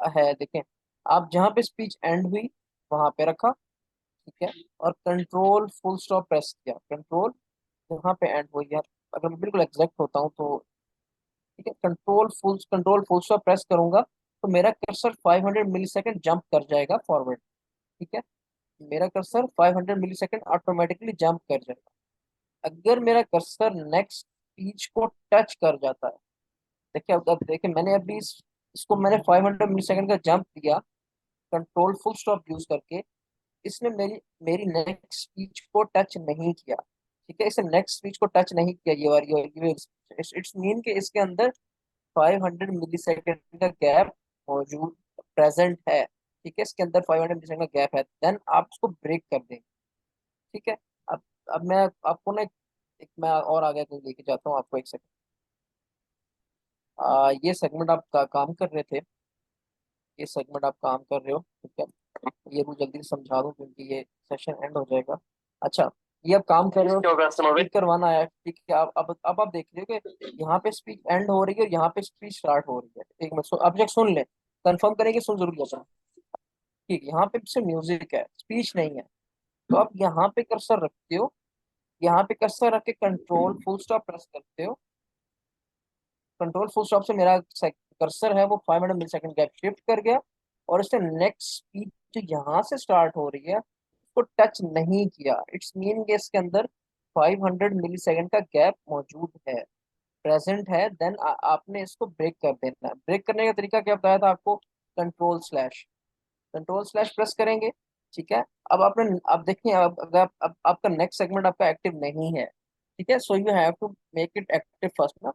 Speaker 1: है, देखें। आप जहाँ पे स्पीच एंड हुई वहां पे रखा, ठीक है, और कंट्रोल फुल स्टॉप प्रेस किया। कंट्रोल जहाँ पे एंड हुई है, अगर मैं बिल्कुल एग्जैक्ट होता हूँ तो, ठीक है, कंट्रोल फुल स्टॉप प्रेस करूंगा तो मेरा कर्सर 500 मिली सेकेंड जंप कर जाएगा फॉरवर्ड, ठीक है। मेरा कर्सर 500 मिली सेकेंड ऑटोमेटिकली जंप कर जाएगा। अगर मेरा कर्सर नेक्स्ट स्पीच को टच कर जाता है, देखिए, अब देखिए, मैंने अभी इसको मैंने 500 मिली सेकेंड का जंप दिया कंट्रोल फुल स्टॉप यूज करके। इसने मेरी मेरी नेक्स्ट स्पीच को टच नहीं किया, ठीक है। इसने नेक्स्ट स्पीच को टच नहीं किया, ये इट्स मीन कि इसके अंदर 500 मिली सेकेंड का गैप मौजूद, प्रेजेंट है, ठीक है। इसके अंदर 500 मिली सेकेंड का गैप है, देन आप उसको ब्रेक कर देंगे, ठीक है। अब अब मैं आपको ना एक मैं और आगे लेके जाता हूँ आपको, एक सेकंड। ये सेगमेंट आप काम कर रहे थे, ये सेगमेंट आप काम कर रहे हो, ठीक है। ये भी जल्दी से समझा दूं क्योंकि ये सेशन एंड हो जाएगा। अच्छा, ये अब काम कर रहे हो, स्पीक करवाना है, ठीक है। अब आप देख रहे हो कि यहाँ पे स्पीच एंड हो रही है और यहाँ पे स्पीच स्टार्ट हो रही है। एक मिनट, अब जब सुन ले, कंफर्म करेंगे, सुन जरूर लेना, ठीक। यहाँ पे सिर्फ म्यूजिक है, स्पीच नहीं है। तो आप यहाँ पे कर्सर रखते हो, यहाँ पे कर्सर रख के कंट्रोल फुल स्टॉप प्रेस करते हो। कंट्रोल फुल स्टॉप से मेरा कर्सर है वो 500 मिली सेकंड गैप शिफ्ट कर गया, और इसने नेक्स्ट स्पीच जो यहाँ से स्टार्ट हो रही है उसको टच नहीं किया। इट्स मीन के इसके अंदर 500 मिली सेकंड का गैप मौजूद है, प्रेजेंट है। देन आपने इसको ब्रेक कर देना है। ब्रेक करने का तरीका क्या बताया था आपको? Control slash, control slash press करेंगे, ठीक है। अब आपने, अब देखिए, अब अगर अब आपका नेक्स्ट सेगमेंट आपका एक्टिव नहीं है, ठीक है, so you have to make it active first ना।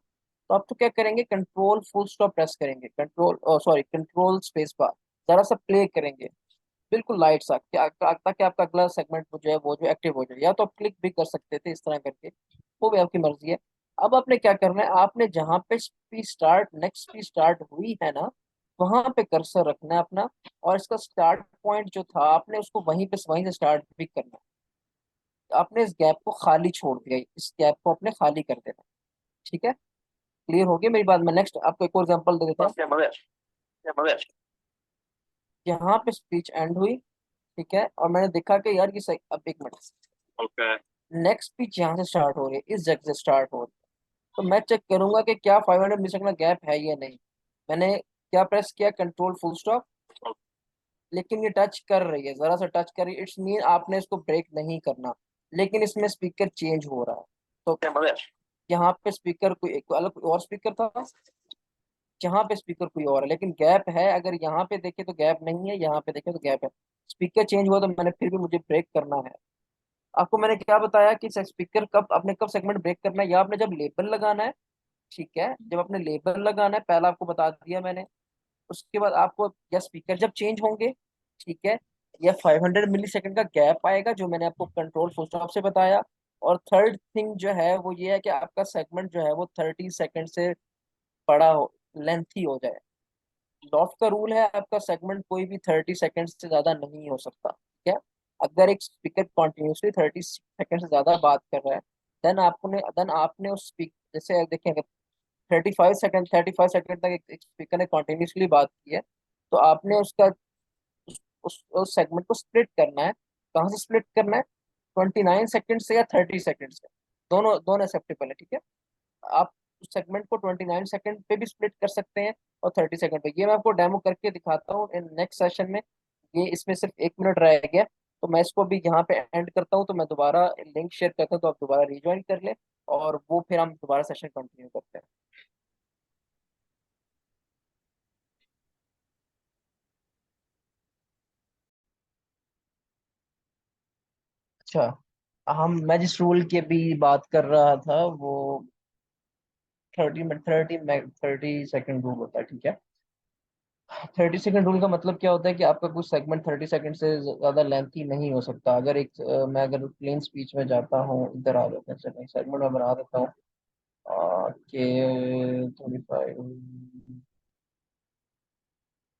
Speaker 1: तो आप तो क्या करेंगे, कंट्रोल फुल स्टॉप प्रेस करेंगे, control sorry control space bar, जरा सा प्ले करेंगे बिल्कुल लाइट सा, ताकि आपका अगला सेगमेंट जो है वो जो एक्टिव हो जाए। या तो आप क्लिक भी कर सकते थे इस तरह करके, वो भी आपकी मर्जी है। अब आपने क्या करना है, आपने जहां पे speech start, next speech start हुई है ना, वहां पे कर्सर रखना है अपना, और इसका स्टार्ट पॉइंट जो था आपने उसको वहीं से स्टार्ट भी करना है। आपने इस गैप को खाली छोड़ दिया, इस गैप को अपने खाली कर देना है। ठीक है, क्लियर हो गया मेरी बात? मैं नेक्स्ट आपको एक और एग्जांपल दे देता हूँ। यहाँ पे स्पीच एंड हुई, ठीक है, और मैंने देखा कि यार ये सही, अब एक मिनट, नेक्स्ट स्पीच यहाँ से स्टार्ट हो रही है, इस जगह से स्टार्ट हो रही है। तो मैं चेक करूंगा कि क्या 500 मिलीसेकंड का गैप है या नहीं। मैंने क्या प्रेस किया, कंट्रोल फुल स्टॉप, लेकिन ये टच कर रही है, जरा सा टच कर रही है, इट्स मीन आपने इसको ब्रेक नहीं करना। लेकिन इसमें स्पीकर चेंज हो रहा है, तो यहाँ पे स्पीकर कोई एक अलग कोई और स्पीकर था, जहाँ पे स्पीकर कोई और है, लेकिन गैप है। अगर यहाँ पे देखे तो गैप नहीं है, यहाँ पे देखे तो गैप है। स्पीकर चेंज हुआ तो मैंने फिर भी मुझे ब्रेक करना है। आपको मैंने क्या बताया कि स्पीकर कब, आपने कब सेगमेंट ब्रेक करना है, या आपने जब लेबल लगाना है। ठीक है, जब आपने लेबल लगाना है, पहला आपको बता दिया मैंने। उसके बाद आपको, या स्पीकर जब चेंज होंगे, ठीक है, या 500 मिली सेकेंड का गैप आएगा जो मैंने आपको कंट्रोल फुल स्टॉप से बताया। और थर्ड थिंग जो है वो ये है कि आपका सेगमेंट जो है वो 30 सेकेंड से बड़ा हो, लेंथी हो जाए। लॉफ्ट का रूल है, आपका सेगमेंट कोई भी 30 सेकेंड से ज्यादा नहीं हो सकता। ठीक है, अगर एक स्पीकर कॉन्टिन्यूसली 30 सेकेंड से ज्यादा बात कर रहा है, देन आपने उस स्पीक, जैसे देखें 35 सेकंड तक एक स्पीकर ने कॉन्टिन्यूसली बात की है, तो आपने उसका उस सेगमेंट को स्प्लिट करना है। कहाँ से स्प्लिट करना है? 29 सेकंड से या 30 सेकंड से, दोनों दोनों एक्सेप्टेबल है। ठीक है, आप उस सेगमेंट को 29 सेकंड पे भी स्प्लिट कर सकते हैं, और 30 सेकंड पे। ये मैं आपको डेमो करके दिखाता हूँ इन नेक्स्ट सेशन में। ये इसमें सिर्फ 1 मिनट रह गया, तो मैं इसको भी यहाँ पे एंड करता हूँ। तो मैं दोबारा लिंक शेयर करता हूँ, तो आप दोबारा रिज्वाइन कर ले, और वो फिर हम दोबारा सेशन कंटिन्यू करते हैं। अच्छा, मैं जिस रूल की अभी बात कर रहा था वो 30 सेकंड रूल होता है। ठीक है, 30 सेकंड रूल का मतलब क्या होता है कि आपका कुछ सेगमेंट 30 सेकंड से ज्यादा लेंथी नहीं हो सकता। अगर मैं अगर प्लेन स्पीच में जाता हूँ, इधर आ जाते हैं, चलिए सेगमेंट में बना देता हूँ कि 35,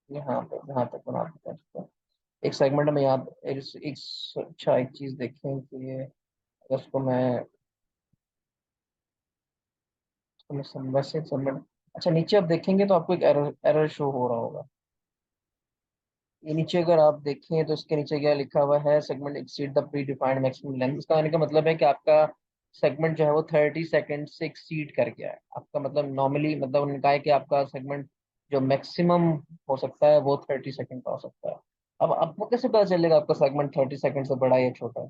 Speaker 1: यहाँ तक बना देता हूँ इसको। एक सेगमेंट में यहाँ अच्छा एक चीज देखें कि अगर उसको मैं वैसे सबमिट, अच्छा नीचे आप देखेंगे तो आपको एक एरर एरर शो हो रहा होगा। ये नीचे अगर आप देखें तो इसके नीचे क्या लिखा हुआ है, segment exceed the pre defined maximum length. इसका आने का मतलब है कि आपका सेगमेंट जो है वो 30 सेकंड से एक्सीड कर गया है। आपका मतलब नॉर्मली, मतलब उन्होंने कहा है कि आपका सेगमेंट जो मैक्सिमम हो सकता है वो 30 सेकंड का हो सकता है। अब आपको कैसे पता चलेगा आपका सेगमेंट 30 सेकंड से बड़ा है या छोटा है?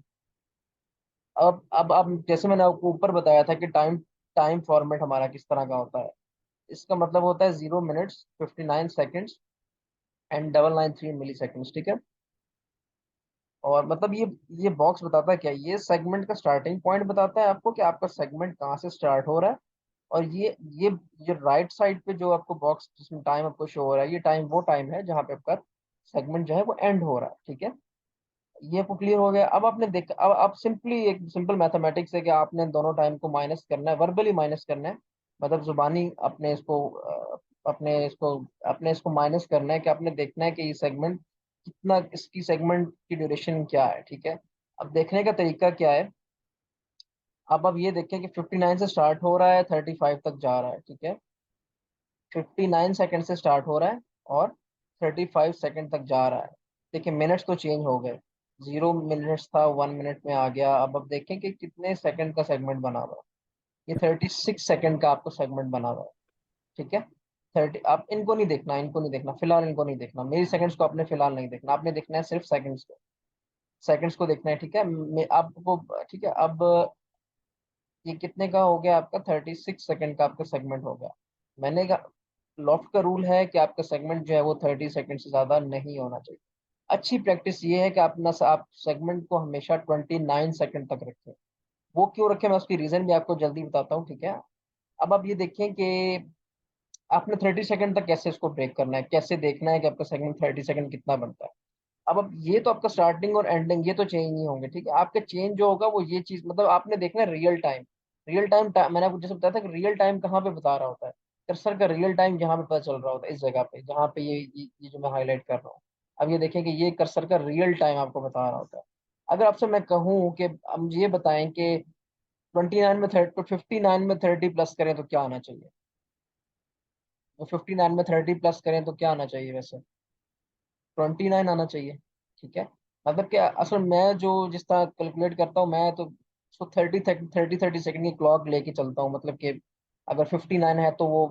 Speaker 1: अब जैसे मैंने आपको ऊपर बताया था कि टाइम टाइम फॉर्मेट हमारा किस तरह का होता है। इसका मतलब होता है 0 minutes 59 seconds and 993 milliseconds. ठीक है, और मतलब ये बॉक्स बताता है क्या, ये सेगमेंट का स्टार्टिंग पॉइंट बताता है आपको कि आपका सेगमेंट कहाँ से स्टार्ट हो रहा है। और ये राइट साइड पे जो आपको बॉक्स जिसमें टाइम आपको शो हो रहा है, ये टाइम वो टाइम है जहाँ पे आपका सेगमेंट जो है वो एंड हो रहा है। ठीक है, ये आपको क्लियर हो गया? अब आपने देख, अब आप सिंपली एक सिंपल मैथमेटिक्स है कि आपने दोनों टाइम को माइनस करना है, वर्बली माइनस करना है। मतलब जुबानी अपने इसको माइनस करना है, कि आपने देखना है कि ये सेगमेंट कितना, इसकी सेगमेंट की ड्यूरेशन क्या है। ठीक है, अब देखने का तरीका क्या है, अब आप ये देखें कि 59 से स्टार्ट हो रहा है, 35 तक जा रहा है। ठीक है, 59 सेकंड से स्टार्ट हो रहा है और 35 सेकंड तक जा रहा है। देखिए मिनट्स तो चेंज हो गए, 0 मिनट्स था 1 मिनट में आ गया। अब देखें कि कितने सेकंड का सेगमेंट बना हुआ है। ये 36 सेकंड का आपको सेगमेंट बना हुआ है। ठीक है, 30, आप इनको नहीं देखना, इनको नहीं देखना फिलहाल, इनको नहीं देखना, मेरी सेकंड्स को आपने फिलहाल नहीं देखना, आपने देखना है सिर्फ सेकंड्स को। सेकंड्स को देखना है। ठीक है, आपको, ठीक है, अब ये कितने का हो गया आपका, 36 सेकंड का आपका सेगमेंट हो गया। मैंने कहा लॉफ्ट का रूल है कि आपका सेगमेंट जो है वो 30 सेकंड से ज्यादा नहीं होना चाहिए। अच्छी प्रैक्टिस ये है कि आप सेगमेंट को हमेशा 29 सेकंड तक रखें। वो क्यों रखें, मैं उसकी रीजन भी आपको जल्दी बताता हूँ। ठीक है, अब आप ये देखें कि आपने 30 सेकंड तक कैसे इसको ब्रेक करना है, कैसे देखना है कि आपका सेगमेंट 30 सेकंड कितना बनता है। अब ये तो आपका स्टार्टिंग और एंडिंग ये तो चेंज नहीं होंगे। ठीक है, आपका चेंज जो होगा वो ये चीज, मतलब आपने देखना है रियल टाइम। रियल टाइम, मैंने आपको जैसे बताया था कि रियल टाइम कहाँ पे बता रहा होता है, कर्सर का रियल टाइम यहाँ पे पता चल रहा होता है, इस जगह पे जहाँ पे ये जो मैं हाईलाइट कर रहा हूँ। अब ये देखें कि ये कर्सर का रियल टाइम आपको बता रहा होता है। अगर आपसे मैं कहूँ कि अब मुझे ये बताएं कि 29 में 30 तो 59 में 30 प्लस करें तो क्या आना चाहिए, तो 59 में 30 प्लस करें तो क्या आना चाहिए वैसे, 29 आना चाहिए। ठीक है, मतलब कि असल मैं जो जिस तरह कैलकुलेट करता हूँ, मैं तो उसको 30 सेकंड की क्लॉक लेके चलता हूँ, मतलब कि अगर 59 है तो वो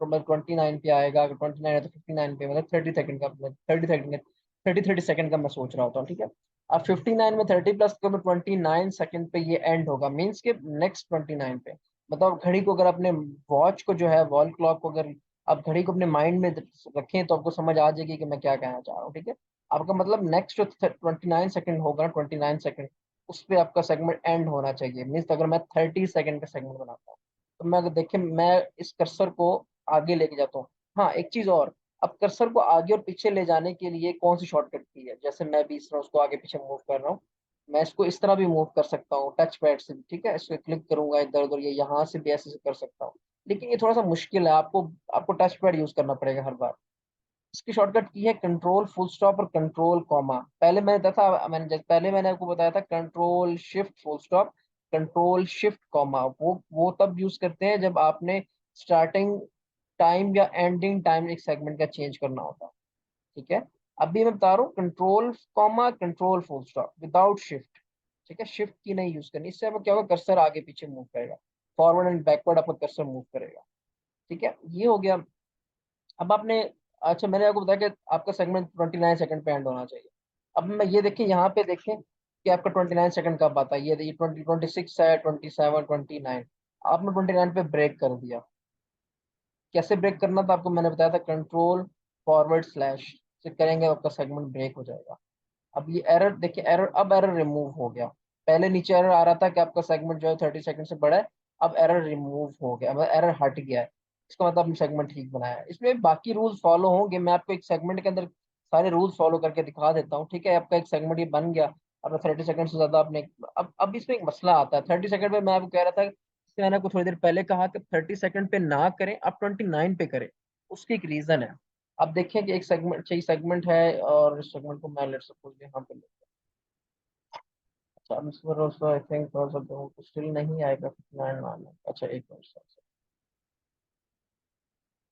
Speaker 1: तो मैं 29 पे आएगा, अगर 29 है तो 59 पे, मतलब 30 सेकंड का, 30 सेकंड, 30 सेकंड का मैं सोच रहा होता हूँ। ठीक है, अब 59 में 30 प्लस करो 29 सेकंड पे ये एंड होगा, मीन्स के नेक्स्ट 29 पे। मतलब घड़ी को अगर अपने वॉच को जो है वॉल क्लॉक को अगर आप घड़ी को अपने माइंड में रखें तो आपको समझ आ जाएगी कि मैं क्या कहना चाह रहा हूँ। ठीक है, आपका मतलब नेक्स्ट जो 29 सेकंड होगा ना, 29 सेकंड, उस पर आपका सेगमेंट एंड होना चाहिए। मीन्स अगर मैं 30 सेकंड का सेगमेंट बनाता हूँ तो मैं अगर देखें मैं इस कर्सर को आगे लेके जाता हूँ। हाँ, एक चीज और, अब कर्सर को आगे और पीछे ले जाने के लिए कौन सी शॉर्टकट की है, जैसे मैं भी इस तरह उसको आगे पीछे मूव कर रहा हूँ, मैं इसको इस तरह भी मूव कर सकता हूँ टच पैड से भी। ठीक है, इसको क्लिक करूंगा इधर उधर, ये यहाँ से भी ऐसे से कर सकता हूँ, लेकिन ये थोड़ा सा मुश्किल है, आपको आपको टच पैड यूज करना पड़ेगा हर बार। इसकी शॉर्टकट की है कंट्रोल फुल स्टॉप और कंट्रोल कॉमा। पहले मैंने बताया था, पहले मैंने आपको बताया था control shift full stop, control shift comma, वो तब यूज करते हैं जब आपने स्टार्टिंग टाइम या एंडिंग टाइम एक सेगमेंट का चेंज करना होता है। ठीक है, अभी मैं बता रहा हूँ control comma control full stop without shift. ठीक है, शिफ्ट की नहीं यूज करनी, इससे आपको क्या होगा, कर्सर आगे पीछे मूव करेगा, फॉरवर्ड एंड बैकवर्ड आपका कर्सर मूव करेगा। ठीक है, ये हो गया। अब आपने, अच्छा मैंने आपको बताया कि आपका सेगमेंट 29 सेकंड पे एंड होना चाहिए। अब मैं ये देखें यहाँ पे देखें कि आपका 29 सेकंड कब आता है, ये 20 26 है, 27 29, आपने 29 पे ब्रेक कर दिया। कैसे ब्रेक करना था आपको मैंने बताया था, कंट्रोल फॉरवर्ड स्लैश से करेंगे आपका सेगमेंट ब्रेक हो जाएगा। अब ये एरर देखिए, एरर अब एरर रिमूव हो गया। पहले नीचे एरर आ रहा था कि आपका सेगमेंट जो है 30 सेकंड से बड़ा है, अब एरर रिमूव हो गया, मतलब एरर हट गया है। इसका मतलब आपने सेगमेंट ठीक बनाया है। इसमें बाकी रूल्स फॉलो होंगे, मैं आपको एक सेगमेंट के अंदर सारे रूल्स फॉलो करके दिखा देता हूँ। ठीक है, आपका एक सेगमेंट ये बन गया, अब 30 सेकंड से ज्यादा आपने, अब इसमें एक मसला आता है 30 सेकंड पे। मैं आपको कह रहा था, जैसे मैंने आपको थोड़ी देर पहले कहा कि 30 सेकंड पे ना करें, आप 29 पे करें। उसकी एक रीजन है। अब देखें कि एक सेगमेंट चाहिए, सेगमेंट है और इस सेगमेंट को मैं लेट सपोज यहाँ पे transfer also I think also still नहीं आएगा 59 मान, अच्छा एक मिनट,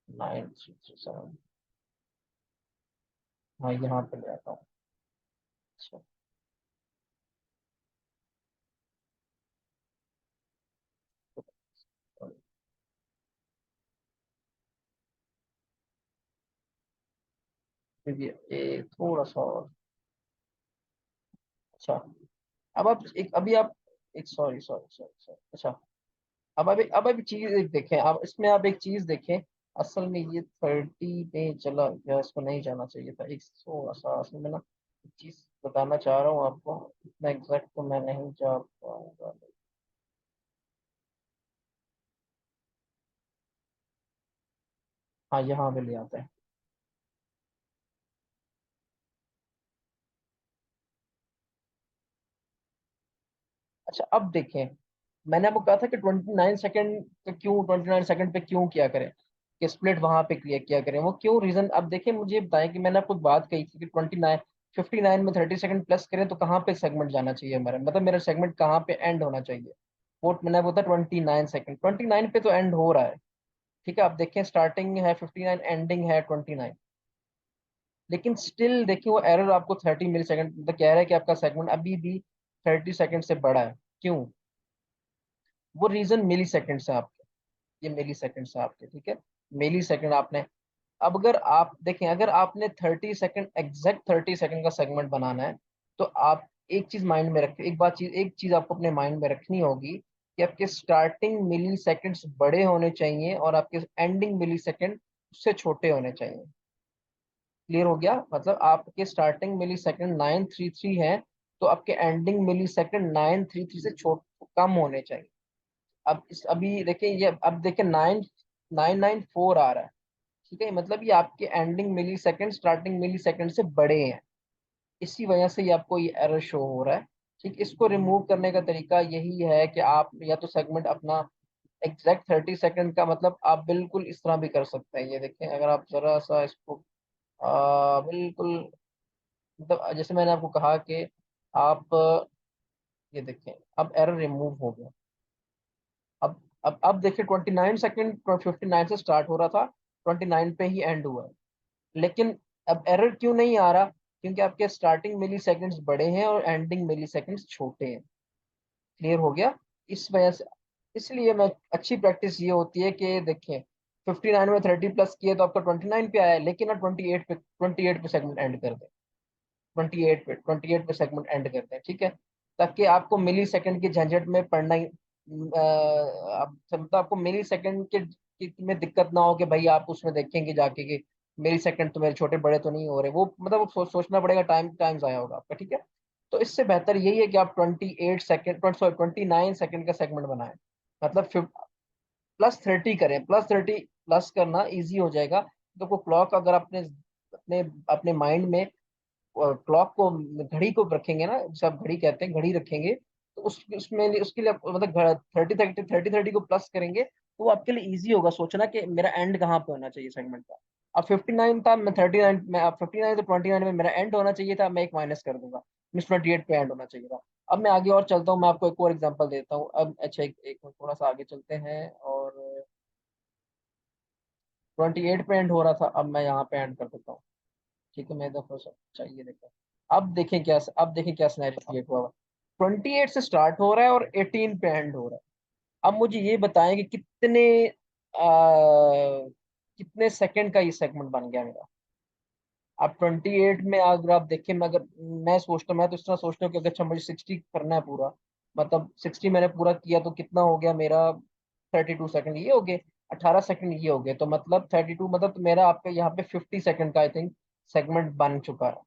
Speaker 1: 9337, हाँ यहाँ पे ले आता हूँ। अच्छा, फिर ये थोड़ा सा और, अच्छा। अब आप एक अभी आप एक सॉरी सॉरी सॉरी सॉरी अच्छा, अब अभी चीज एक देखें, आप इसमें आप एक चीज देखें। असल में ये 30 पे चला गया, इसको नहीं जाना चाहिए था, एक थोड़ा सा असल में ना एक चीज बताना चाह रहा हूँ आपको, इतना एग्जैक्ट तो मैं नहीं जा पाऊंगा। हाँ यहाँ पे ले आता है। अच्छा, अब देखें, मैंने आपको कहा था कि 29 सेकंड का क्यों, 29 सेकंड पे क्यों किया करें, कि स्प्लिट वहां पे क्लियर किया करें, वो क्यों रीजन। अब देखें मुझे बताएं कि मैंने आपको बात कही थी कि 59 में 30 सेकंड प्लस करें तो कहाँ पे सेगमेंट जाना चाहिए हमारा, मतलब मेरा सेगमेंट कहाँ पे एंड होना चाहिए। वो मैंने बोला 29 सेकंड, 29 पे तो एंड हो रहा है। ठीक है, आप देखें स्टार्टिंग है 59, एंडिंग है 29, लेकिन स्टिल देखिए वो एरर आपको 30 मिली सेकंड मतलब कह रहा है कि आपका सेगमेंट अभी भी 30 सेकंड से बड़ा है। क्यों, वो रीजन मिली सेकंड से आपके, ये मिली सेकंड से आपके। ठीक है, मिली सेकंड आपने, अब अगर आप देखें अगर आपने 30 सेकंड एग्जैक्ट 30 सेकंड का सेगमेंट बनाना है तो आप एक चीज माइंड में रखें, एक चीज आपको अपने माइंड में रखनी होगी कि आपके स्टार्टिंग मिली सेकंड्स बड़े होने चाहिए और आपके एंडिंग मिली सेकंड उससे छोटे होने चाहिए। क्लियर हो गया, मतलब आपके स्टार्टिंग मिली सेकंड 933 है, तो आपके एंडिंग मिली सेकंड 933 से छोट कम होने चाहिए। अब इस अभी देखिए ये, अब देखिए 9994 आ रहा है। ठीक है, मतलब ये आपके एंडिंग मिली सेकंड स्टार्टिंग मिली सेकंड से बड़े हैं, इसी वजह से ये आपको ये एरर शो हो रहा है। ठीक, इसको रिमूव करने का तरीका यही है कि आप या तो सेगमेंट अपना एग्जैक्ट 30 सेकंड का, मतलब आप बिल्कुल इस तरह भी कर सकते हैं। ये देखें, अगर आप जरा सा इसको बिल्कुल, मतलब जैसे मैंने आपको कहा कि आप ये देखें, अब एरर रिमूव हो गया। अब देखिए 29 सेकंड 59 से स्टार्ट हो रहा था, 29 पे ही एंड हुआ है। लेकिन अब एरर क्यों नहीं आ रहा? क्योंकि आपके स्टार्टिंग मिली सेकेंड्स बड़े हैं और एंडिंग मिली सेकेंड्स छोटे हैं। क्लियर हो गया? इस वजह से, इसलिए मैं, अच्छी प्रैक्टिस ये होती है कि देखें 59 में 30 प्लस किए तो आपका 29 पे आया, लेकिन आप 28 पे सेगमेंट एंड कर दें। 28 पे सेगमेंट एंड करते हैं, ठीक है? ताकि आपको मिली सेकंड की झंझट में पड़ना ही आप मतलब आपको मिली सेकंड में दिक्कत ना हो कि भाई आप उसमें देखेंगे जाके कि मिली सेकंड तो मेरे छोटे बड़े तो नहीं हो रहे, वो मतलब वो सोचना पड़ेगा, टाइम जाया होगा आपका, ठीक है? तो इससे बेहतर यही है कि आप 28 सेकंड, सॉरी 29 सेकंड का सेगमेंट बनाएं। मतलब +30 करें, +30 प्लस करना इजी हो जाएगा। तो को क्लॉक अगर अपने अपने अपने माइंड में क्लॉक को, घड़ी को रखेंगे ना, जैसे आप घड़ी कहते हैं, घड़ी रखेंगे, तो उसमें उसके लिए मतलब 30 30 को प्लस करेंगे तो वो आपके लिए इजी होगा सोचना कि मेरा एंड कहाँ पे होना चाहिए सेगमेंट का। अब 59 था, मैं 39 में, अब 59 तो 29 में मेरा एंड होना चाहिए था, मैं एक माइनस कर दूंगा, मीन 28 पे एंड होना चाहिए था। अब मैं आगे और चलता हूँ, मैं आपको एक और एग्जांपल देता हूँ। अब अच्छा, एक थोड़ा सा आगे चलते हैं, और 28 पे एंड हो रहा था, अब मैं यहाँ पे एंड कर देता हूँ। ठीक है, मैं देखो सब चाहिए, देखो अब देखें क्या सिनेरियो क्रिएट हुआ। 28 से स्टार्ट हो रहा है और 18 पे एंड हो रहा है। अब मुझे ये बताएं कि कितने सेकंड का ये सेगमेंट बन गया मेरा। अब 28 में अगर आप देखें, मैं सोचता हूँ, मैं तो इस तरह सोचता हूँ कि अगर अच्छा मुझे 60 करना है पूरा, मतलब 60 मैंने पूरा किया तो कितना हो गया मेरा? 32 सेकंड ये हो गए, 18 सेकंड ये हो गए, तो मतलब 32, मतलब तो मेरा आपका यहाँ पे 50 सेकंड का आई थिंक सेगमेंट बन चुका है।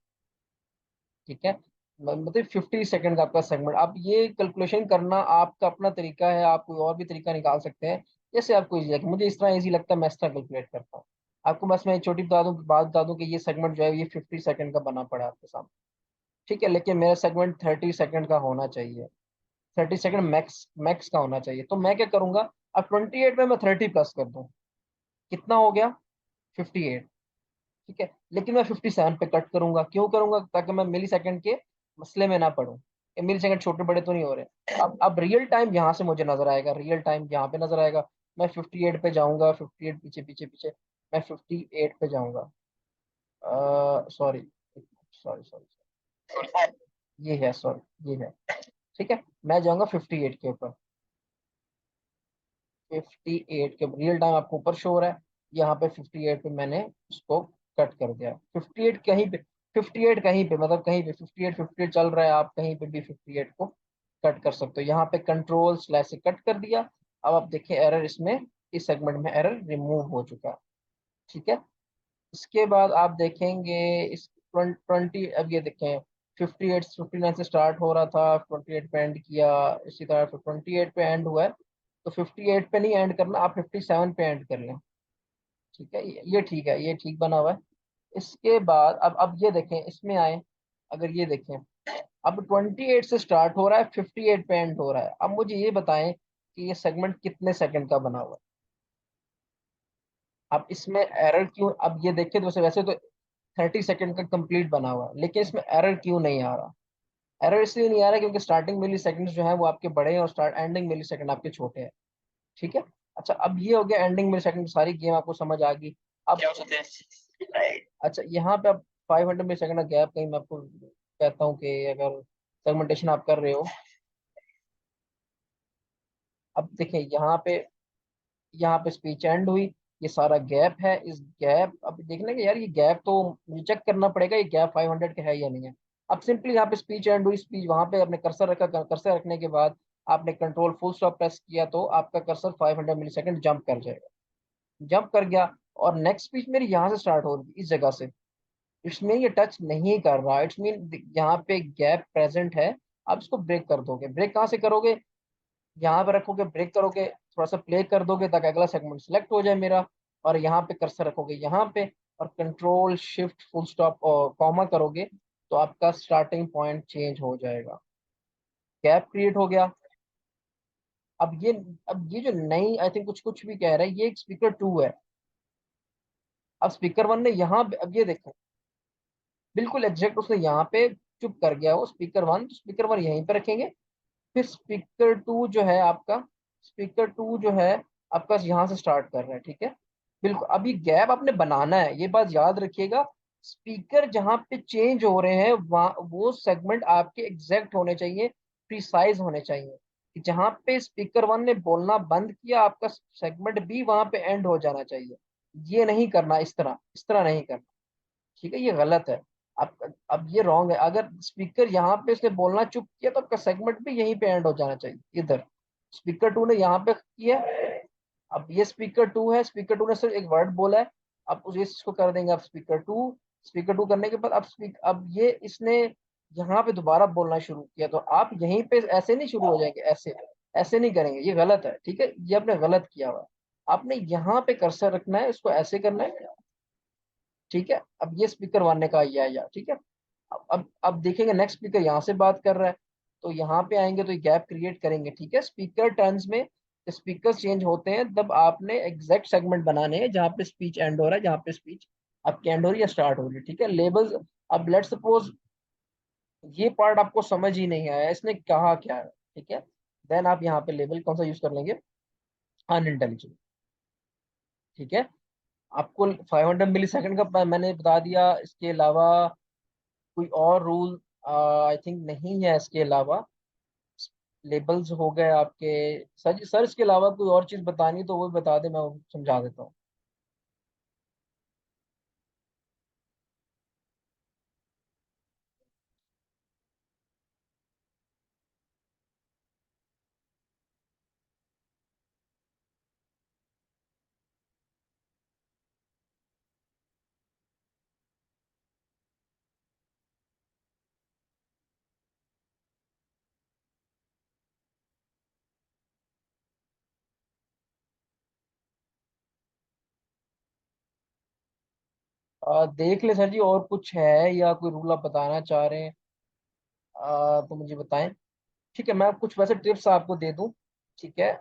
Speaker 1: ठीक है, मतलब 50 सेकंड का आपका सेगमेंट। आप ये कैलकुलेशन करना आपका अपना तरीका है, आप कोई और भी तरीका निकाल सकते हैं, जैसे आपको इजी लगे। मुझे इस तरह इजी लगता है, मैं इस तरह कैलकुलेट करता हूँ। आपको बस मैं एक छोटी बात बता दूं कि ये सेगमेंट जो है ये 50 सेकंड का बना पड़ा है आपके सामने। ठीक है, लेकिन मेरा सेगमेंट 30 सेकंड का होना चाहिए। 30 सेकंड मैक्स मैक्स का होना चाहिए। तो मैं क्या करूंगा, अब 28 में मैं 30 प्लस कर दूं, कितना हो गया? 58। ठीक है, लेकिन मैं 57 पे कट करूंगा। क्यों करूंगा? ताकि मैं मिली सेकंड के मसले में ना पड़ूं, मिली सेकंड छोटे बड़े तो नहीं हो रहे। अब रियल टाइम यहाँ से मुझे नजर आएगा, रियल टाइम यहाँ पे नजर आएगा। मैं 58 पे जाऊंगा, 58 पीछे पीछे पीछे, मैं 58 पे जाऊंगा। सॉरी सॉरी सॉरी, ये है, सॉरी ये है। ठीक है, मैं जाऊंगा 58 के ऊपर। 58 के रियल टाइम आपको ऊपर शो हो रहा है, यहाँ पे 58 पे मैंने उसको कट कर दिया। 58 कहीं पे, 58 कहीं पे, मतलब कहीं पे 58 चल रहा है, आप कहीं पे भी 58 को कट कर सकते हो। यहाँ पे कंट्रोल स्लैश से कट कर दिया। अब आप देखिए एरर इसमें, इस सेगमेंट में एरर रिमूव हो चुका है। ठीक है, इसके बाद आप देखेंगे इस 20, अब ये देखें 59 से स्टार्ट हो रहा था, 28 पे एंड किया, इसी तरह फिर 28 पे एंड हुआ है। तो 58 पे नहीं एंड करना, आप 57 पे एंड कर लें। ठीक है, ये ठीक है, ये ठीक बना हुआ है। इसके बाद अब ये देखें, इसमें आए, अगर ये देखें, अब 28 से स्टार्ट हो रहा है, 58 पे एंड हो रहा है। अब मुझे ये बताएं कि ये सेगमेंट कितने सेकंड का बना हुआ है। अब इसमें एरर क्यों, अब ये देखें तो वैसे वैसे तो 30 सेकंड का कंप्लीट बना हुआ है, लेकिन इसमें एरर क्यों नहीं आ रहा? एरर इसलिए नहीं आ रहा क्योंकि स्टार्टिंग मिली सेकंड जो है वो आपके बड़े हैं और स्टार्ट एंडिंग मिली सेकंड आपके छोटे हैं। ठीक है, अच्छा अब ये हो गया एंडिंग मिली सेकंड, सारी गेम आपको समझ आ गई। अब क्या होते हैं, अच्छा यहाँ पे अब 500 मिली सेकंड का गैप, कहीं मैं आपको कहता हूँ कि अगर सेगमेंटेशन आप कर रहे हो, अब देखें यहाँ पे स्पीच एंड हुई, ये सारा गैप है। इस गैप, अब देख लेंगे यार, ये गैप तो मुझे चेक करना पड़ेगा ये गैप 500 का है या नहीं है। अब सिंपली यहाँ पे स्पीच एंड हुई, स्पीच वहां पे आपने कर्सर रखा, कर्सर रखने के बाद आपने कंट्रोल फुल स्टॉप प्रेस किया तो आपका कर्सर 500 मिली सेकंड जंप कर जाएगा, जंप कर गया। और नेक्स्ट स्पीच मेरी यहाँ से स्टार्ट हो रही थी, इस जगह से। इट्स मीन ये टच नहीं कर रहा, इट्स मीन यहाँ पे गैप प्रेजेंट है। आप इसको ब्रेक कर दोगे, ब्रेक कहाँ से करोगे? यहाँ पे रखोगे, ब्रेक करोगे, थोड़ा सा प्ले कर दोगे ताकि अगला सेगमेंट सेलेक्ट हो जाए मेरा। और यहाँ पे कर्सर रखोगे यहाँ पे, और कंट्रोल शिफ्ट फुल स्टॉप और कॉमा करोगे, तो आपका स्टार्टिंग पॉइंट चेंज हो जाएगा। गैप क्रिएट हो गया। अब ये जो नई आई थिंक कुछ कुछ भी कह रहा है, ये एक स्पीकर टू है। अब स्पीकर वन ने यहाँ अब ये देखो, बिल्कुल एग्जैक्ट उसने यहाँ पे चुप कर गया वो स्पीकर वन, तो स्पीकर वन यहीं पे रखेंगे। फिर स्पीकर टू जो है आपका, स्पीकर टू जो है आपका यहाँ से स्टार्ट कर रहा है, ठीक है। बिल्कुल, अभी गैप आपने बनाना है, ये बात याद रखिएगा। स्पीकर जहाँ पे चेंज हो रहे हैं वहाँ वो सेगमेंट आपके एग्जैक्ट होने चाहिए, प्रिसाइज होने चाहिए। कि जहाँ पे स्पीकर वन ने बोलना बंद किया, आपका सेगमेंट भी वहां पे एंड हो जाना चाहिए। ये नहीं करना, इस तरह नहीं करना, ठीक है, ये गलत है। अब ये रॉन्ग है। अगर स्पीकर यहाँ पे इसने बोलना चुप किया तो आपका सेगमेंट भी यहीं पे एंड हो जाना चाहिए, इधर। स्पीकर टू ने यहाँ पे किया। अब ये स्पीकर टू है, स्पीकर टू ने सिर्फ एक वर्ड बोला है। अब उस इसको कर देंगे आप स्पीकर टू। स्पीकर टू करने के बाद अब ये इसने यहाँ पे दोबारा बोलना शुरू किया, तो आप यहीं पे ऐसे नहीं शुरू हो जाएंगे, ऐसे ऐसे नहीं करेंगे, ये गलत है, ठीक है, ये आपने गलत किया हुआ है। आपने यहाँ पे कर्सर रखना है, इसको ऐसे करना है, ठीक है। अब ये स्पीकर वन ने कहा ये आया, ठीक है। अब देखेंगे नेक्स्ट स्पीकर यहाँ से बात कर रहा है, तो यहाँ पे आएंगे तो ये गैप क्रिएट करेंगे, ठीक है। स्पीकर टर्न्स में स्पीकर चेंज होते हैं तब आपने एग्जैक्ट सेगमेंट बनाने हैं जहाँ पे स्पीच एंड हो रहा है, जहाँ पे स्पीच आपकी एंड हो रही है, स्टार्ट हो रही है, ठीक है। लेबल्स, अब लेट सपोज ये पार्ट आपको समझ ही नहीं आया इसने कहा क्या है, ठीक है। देन आप यहाँ पे लेबल कौन सा यूज कर लेंगे, अनइंटेलिजिबल, ठीक है। आपको 500 मिली सेकेंड का मैंने बता दिया, इसके अलावा कोई और रूल आई थिंक नहीं है इसके अलावा। लेबल्स हो गए आपके। सर इसके अलावा कोई और चीज बतानी तो वो भी बता दे, मैं वो समझा देता हूँ। देख ले सर जी, और कुछ है या कोई रूल आप बताना चाह रहे हैं तो मुझे बताएं। ठीक है, मैं कुछ वैसे टिप्स आपको दे दूं, ठीक है।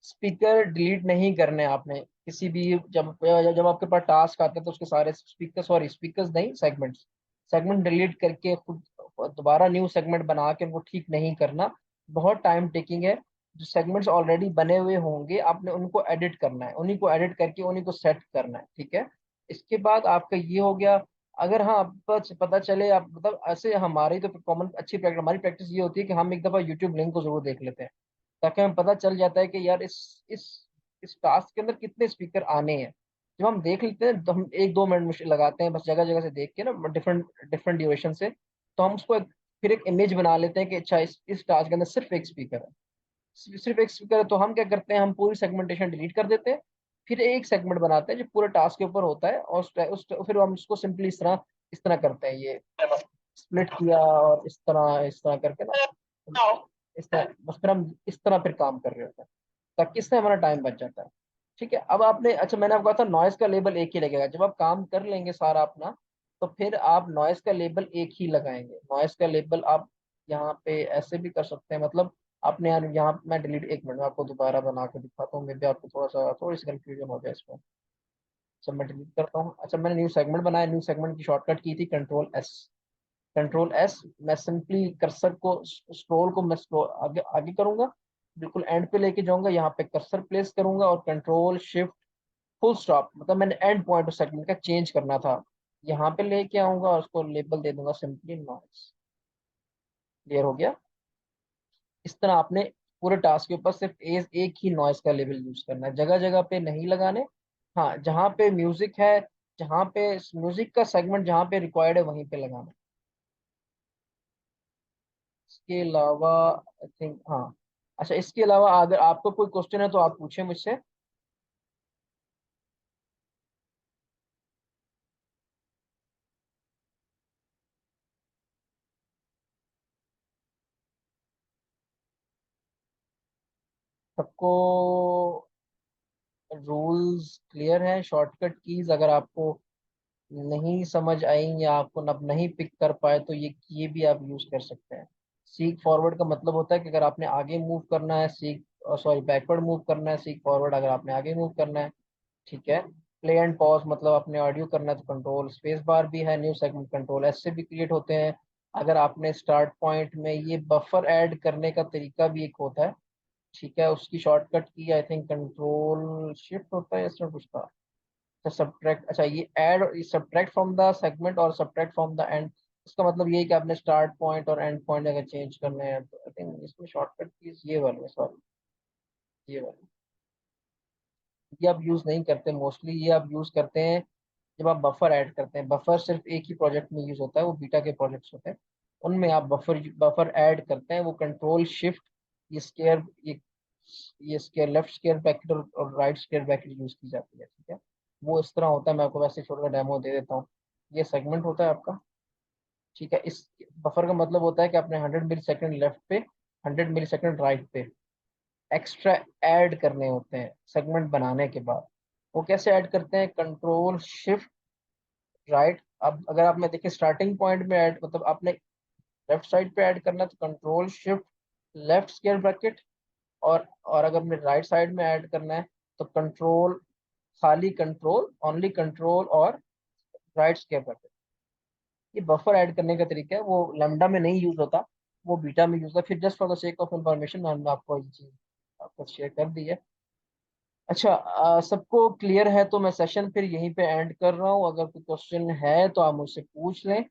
Speaker 1: स्पीकर डिलीट नहीं करने आपने किसी भी, जब जब आपके पास टास्क आते हैं तो उसके सारे स्पीकर, सॉरी स्पीकर्स नहीं, सेगमेंट्स, सेगमेंट डिलीट करके खुद दोबारा न्यू सेगमेंट बना के उनको ठीक नहीं करना, बहुत टाइम टेकिंग है। जो सेगमेंट्स ऑलरेडी बने हुए होंगे आपने उनको एडिट करना है, उन्हीं को एडिट करके उन्हीं को सेट करना है, ठीक है। इसके बाद आपका ये हो गया। अगर हाँ आपको पता चले, आप मतलब ऐसे हमारी तो कॉमन अच्छी प्रैक्टिस, हमारी प्रैक्टिस ये होती है कि हम एक दफा यूट्यूब लिंक को जरूर देख लेते हैं, ताकि हमें पता चल जाता है कि यार इस टास्क के अंदर कितने स्पीकर आने हैं। जब हम देख लेते हैं तो हम 1-2 मिनट मुश्किल लगाते हैं बस जगह जगह से देख के ना, डिफरेंट डिफरेंट ड्यूरेशन से। तो हम उसको फिर एक इमेज बना लेते हैं कि अच्छा इस टास्क के अंदर सिर्फ एक स्पीकर है, सिर्फ एक स्पीकर है। तो हम क्या करते हैं, हम पूरी सेगमेंटेशन डिलीट कर देते हैं, फिर एक सेगमेंट बनाते हैं जो पूरे टास्क के ऊपर होता है, और फिर हम उसको सिंपली इस तरह करते हैं, ये स्प्लिट किया और इस तरह करके ना, इस तरह बस फिर हम इस तरह फिर काम कर रहे होते हैं, ताकि इससे हमारा टाइम बच जाता है। ठीक है, अब आपने, अच्छा मैंने आपको कहा था नॉइस का लेबल एक ही लगेगा, जब आप काम कर लेंगे सारा अपना, तो फिर आप नॉइस का लेबल एक ही लगाएंगे। नॉइस का लेबल आप यहाँ पे ऐसे भी कर सकते हैं, मतलब आपने यार यहाँ मैं डिलीट, एक मिनट में आपको दोबारा बना के दिखाता हूँ, मे भी आपको थोड़ी सी कंफ्यूजन हो जाए इसमें। सब मैं डिलीट करता हूँ। अच्छा, मैंने न्यू सेगमेंट बनाया, न्यू सेगमेंट की शॉर्टकट की थी कंट्रोल एस। कंट्रोल एस, मैं सिंपली कर्सर को, स्क्रॉल को मैं स्क्रॉल आगे आगे करूंगा, बिल्कुल एंड पे लेके जाऊंगा, यहाँ पे कर्सर प्लेस करूंगा और कंट्रोल शिफ्ट फुल स्टॉप, मतलब मैंने एंड पॉइंट ऑफ सेगमेंट का चेंज करना था, यहाँ पे लेके आऊंगा और उसको लेबल दे दूंगा सिंपली नॉइस। क्लियर हो गया। इस तरह आपने पूरे टास्क के ऊपर सिर्फ एक ही नॉइस का लेबल यूज करना है, जगह जगह पे नहीं लगाने। हाँ, जहाँ पे म्यूजिक है, जहाँ पे म्यूजिक का सेगमेंट जहाँ पे रिक्वायर्ड है वहीं पे लगाना है। इसके अलावा आई थिंक हाँ, अच्छा इसके अलावा अगर आपको कोई क्वेश्चन है तो आप पूछें मुझसे। सबको रूल्स क्लियर हैं, शॉर्टकट कीज अगर आपको नहीं समझ आई या आपको अब नहीं पिक कर पाए तो ये भी आप यूज कर सकते हैं।
Speaker 3: सीक फॉरवर्ड का मतलब होता है कि अगर आपने आगे मूव करना है, सीक सॉरी बैकवर्ड मूव करना है, सीक फॉरवर्ड अगर आपने आगे मूव करना है। ठीक है। प्ले एंड पॉज मतलब आपने ऑडियो करना है तो कंट्रोल। स्पेस बार भी है, न्यू सेगमेंट कंट्रोल, ऐसे भी क्रिएट होते हैं। अगर आपने स्टार्ट पॉइंट में ये बफर ऐड करने का तरीका भी एक होता है। ठीक है, उसकी शॉर्टकट की आई थिंक कंट्रोल शिफ्ट होता है, इसमें कुछ था। अच्छा सब्ट्रैक्ट, अच्छा ये add, subtract from the segment और सब्ट्रैक्ट फ्रॉम द एंड। इसका मतलब ये है कि आपने स्टार्ट पॉइंट और एंड पॉइंट अगर चेंज करने हैं तो आई थिंक इसमें शॉर्टकट कीज ये वाली है, सॉरी ये वाली। ये आप यूज नहीं करते मोस्टली, ये आप यूज करते हैं जब आप बफर ऐड करते हैं। बफर सिर्फ एक ही प्रोजेक्ट में यूज होता है, वो बीटा के प्रोजेक्ट्स होते हैं, उनमें आप बफर बफर ऐड करते हैं। वो कंट्रोल शिफ्ट, ये स्केयर, ये स्केयर, लेफ्ट स्केयर ब्रैकेट और राइट स्केयर ब्रैकेट यूज की जाती है। ठीक है, वो इस तरह होता है। मैं आपको वैसे छोटा डेमो दे देता हूँ। ये सेगमेंट होता है आपका। ठीक है, इस बफर का मतलब होता है कि आपने 100 मिली सेकेंड लेफ्ट पे, 100 मिली सेकेंड राइट पे एक्स्ट्रा ऐड करने होते हैं सेगमेंट बनाने के बाद। वो कैसे ऐड करते हैं? Control shift right. अब अगर आपने देखे स्टार्टिंग पॉइंट में ऐड, मतलब आपने लेफ्ट साइड पे ऐड करना है तो control shift left square bracket. और अगर हमने राइट साइड में ऐड करना है तो कंट्रोल, खाली कंट्रोल, ओनली कंट्रोल और राइट स्क्वायर ब्रैकेट। ये बफर ऐड करने का तरीका है, वो लैम्डा में नहीं यूज होता, वो बीटा में यूज होता है। फिर just for the sake of information मैंने आपको ये चीज आपको शेयर कर दी है। अच्छा, सबको क्लियर है तो मैं सेशन फिर यहीं पे एंड कर रहा हूँ। अगर कोई क्वेश्चन है तो आप मुझसे पूछ लें।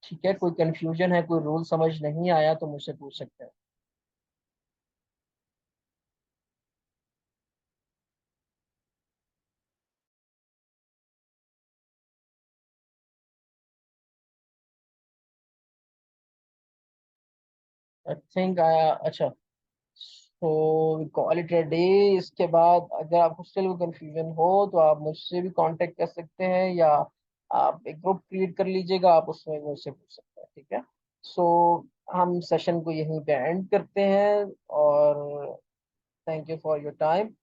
Speaker 3: ठीक है, कोई कंफ्यूजन है, कोई रूल समझ नहीं आया तो मुझसे पूछ सकते हैं। आई थिंक आया। अच्छा, तो कॉल इट अ डे। इसके बाद अगर आपको स्टिल कोई कंफ्यूजन हो तो आप मुझसे भी कांटेक्ट कर सकते हैं, या आप एक ग्रुप क्रिएट कर लीजिएगा, आप उसमें मुझसे पूछ सकते हैं। ठीक है। सो हम सेशन को यहीं पे एंड करते हैं, और thank you for your time.